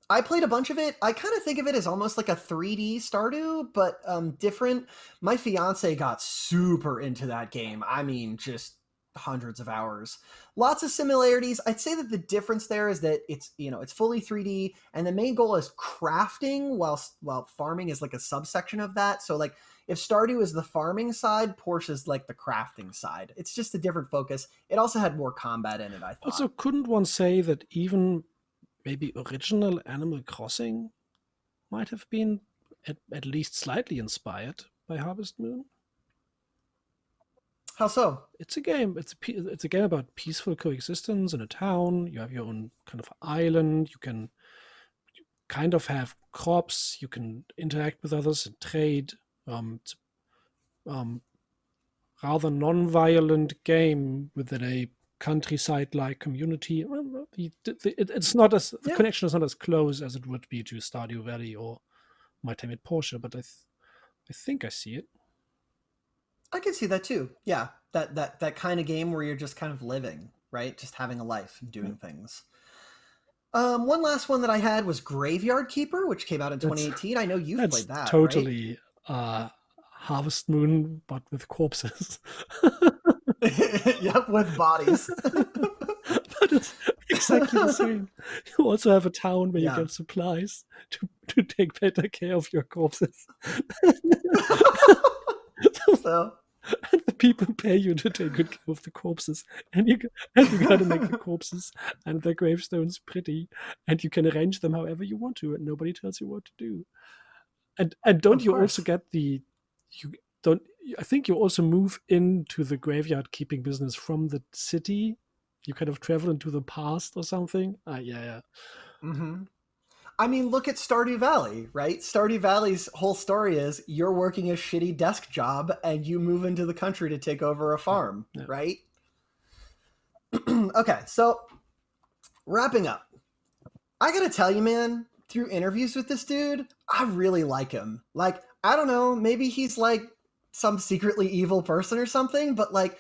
I played a bunch of it. I kind of think of it as almost like a 3D Stardew, but different. My fiance got super into that game. I mean, just hundreds of hours. Lots of similarities. I'd say that the difference there is that it's fully 3D, and the main goal is crafting, while farming is like a subsection of that. So like if Stardew is the farming side, Porsche's like the crafting side. It's just a different focus. It also had more combat in it, I thought. Also, couldn't one say that even maybe original Animal Crossing might have been at least slightly inspired by Harvest Moon? How so? It's a game. It's a game about peaceful coexistence in a town. You have your own kind of island. You can kind of have crops. You can interact with others and trade. It's um, rather non-violent game within a countryside-like community. Well, it's not as the Yeah, connection is not as close as it would be to Stardew Valley or My Time at Porsche, but I think I see it. I can see that too. Yeah, that kind of game where you're just kind of living, right? Just having a life and Yeah. doing things. One last one that I had was Graveyard Keeper, which came out in That's 2018. I know you've that's played that, right? totally Harvest Moon, but with corpses. Yep, with bodies. But it's exactly the same. You also have a town where you Yeah. get supplies to take better care of your corpses. So, And the people pay you to take good care of the corpses, and you got to make the corpses and their gravestones pretty, and you can arrange them however you want to, and nobody tells you what to do. And don't of you also course. get you don't I think you also move into the graveyard keeping business from the city. You kind of travel into the past or something. Yeah, yeah. Hmm. I mean, look at Stardew Valley, right? Stardew Valley's whole story is you're working a shitty desk job and you move into the country to take over a Yeah, farm, yeah. right? Okay, so wrapping up. I gotta tell you, man, through interviews with this dude, I really like him. Like, I don't know, maybe he's like some secretly evil person or something, but like,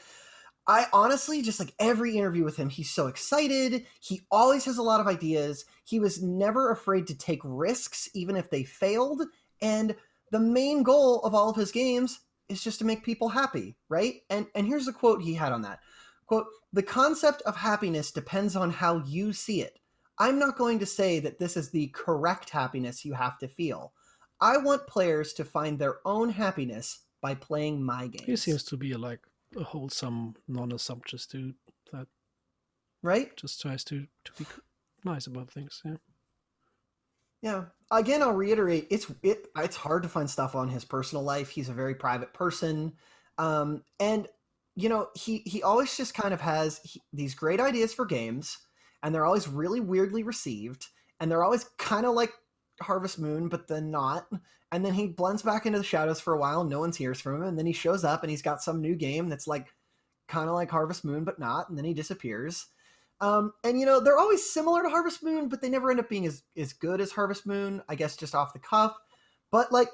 I honestly just like every interview with him, he's so excited. He always has a lot of ideas. He was never afraid to take risks, even if they failed. And the main goal of all of his games is just to make people happy, right? And here's a quote he had on that. Quote, "The concept of happiness depends on how you see it. I'm not going to say that this is the correct happiness you have to feel. I want players to find their own happiness by playing my He games." seems to be like a wholesome, non-assumptuous dude that Right? just tries to be nice about things. Yeah. Yeah. Again, I'll reiterate, it's hard to find stuff on his personal life. He's a very private person. And he always just kind of has these great ideas for games, and they're always really weirdly received, and they're always kind of like Harvest Moon, but then not. And then he blends back into the shadows for a while, and no one hears from him, and then he shows up and he's got some new game that's like kind of like Harvest Moon, but not, and then he disappears. And they're always similar to Harvest Moon, but they never end up being as good as Harvest Moon, I guess just off the cuff. But like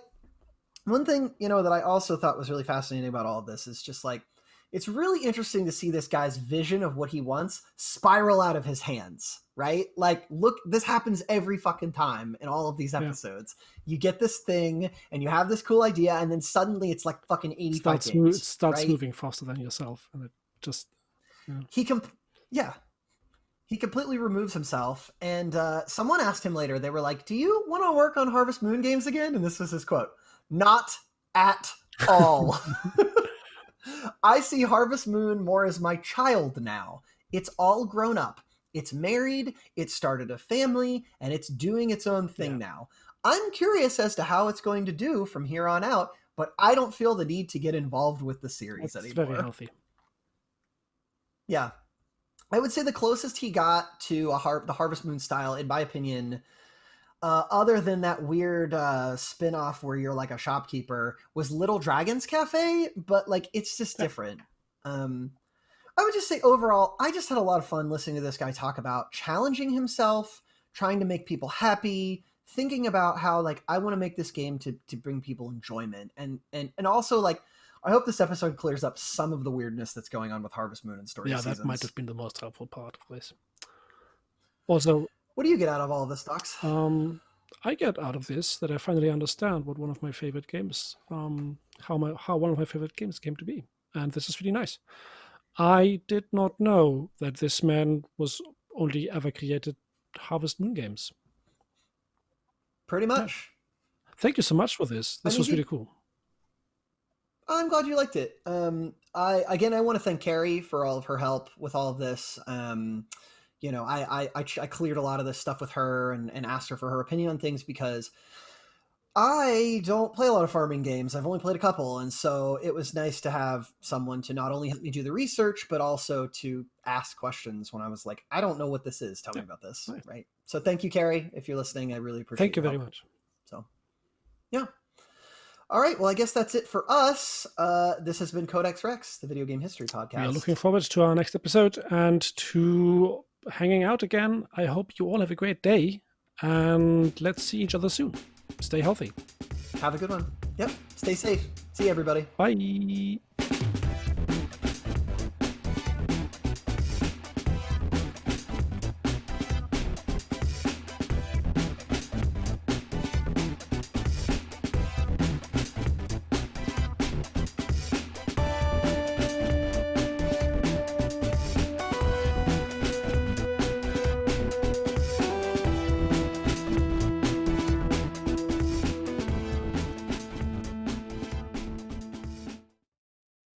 one thing, that I also thought was really fascinating about all of this is just like it's really interesting to see this guy's vision of what he wants spiral out of his hands, right? Like, look, this happens every fucking time in all of these Yeah. episodes. You get this thing and you have this cool idea, and then suddenly it's like fucking 85 It games, starts right? moving faster than yourself, and it just yeah. He yeah, he completely removes himself. And someone asked him later, they were like, "Do you want to work on Harvest Moon games again?" And this was his quote: "Not at all. I see Harvest Moon more as my child now. It's all grown up. It's married, it started a family, and it's doing its own thing now. I'm curious as to how it's going to do from here on out, but I don't feel the need to get involved with the series anymore. It's very healthy. Yeah. I would say the closest he got to the Harvest Moon style, in my opinion, other than that weird spin-off where you're like a shopkeeper, was Little Dragon's Cafe, but like it's just different. I would just say overall, I just had a lot of fun listening to this guy talk about challenging himself, trying to make people happy, thinking about how like I want to make this game to bring people enjoyment, and also like I hope this episode clears up some of the weirdness that's going on with Harvest Moon and Story Seasons. That might have been the most helpful part of this. Also, what do you get out of all of this, Dachz? I get out of this that I finally understand what one of my favorite games, how one of my favorite games came to be, and this is really nice. I did not know that this man was only ever created Harvest Moon games. Pretty much. Yeah. Thank you so much for this. This was really cool. I'm glad you liked it. I want to thank Carrie for all of her help with all of this. You know, I cleared a lot of this stuff with her and asked her for her opinion on things because I don't play a lot of farming games. I've only played a couple. And so it was nice to have someone to not only help me do the research, but also to ask questions when I was like, I don't know what this is. Tell me about this. Right. So thank you, Carrie. If you're listening, I really appreciate it. Thank you very much. So, yeah. All right. Well, I guess that's it for us. This has been Codex Rex, the video game history podcast. We are looking forward to our next episode and to hanging out again. I hope you all have a great day and let's see each other soon. Stay healthy. Have a good one. Yep. Stay safe. See you, everybody. Bye.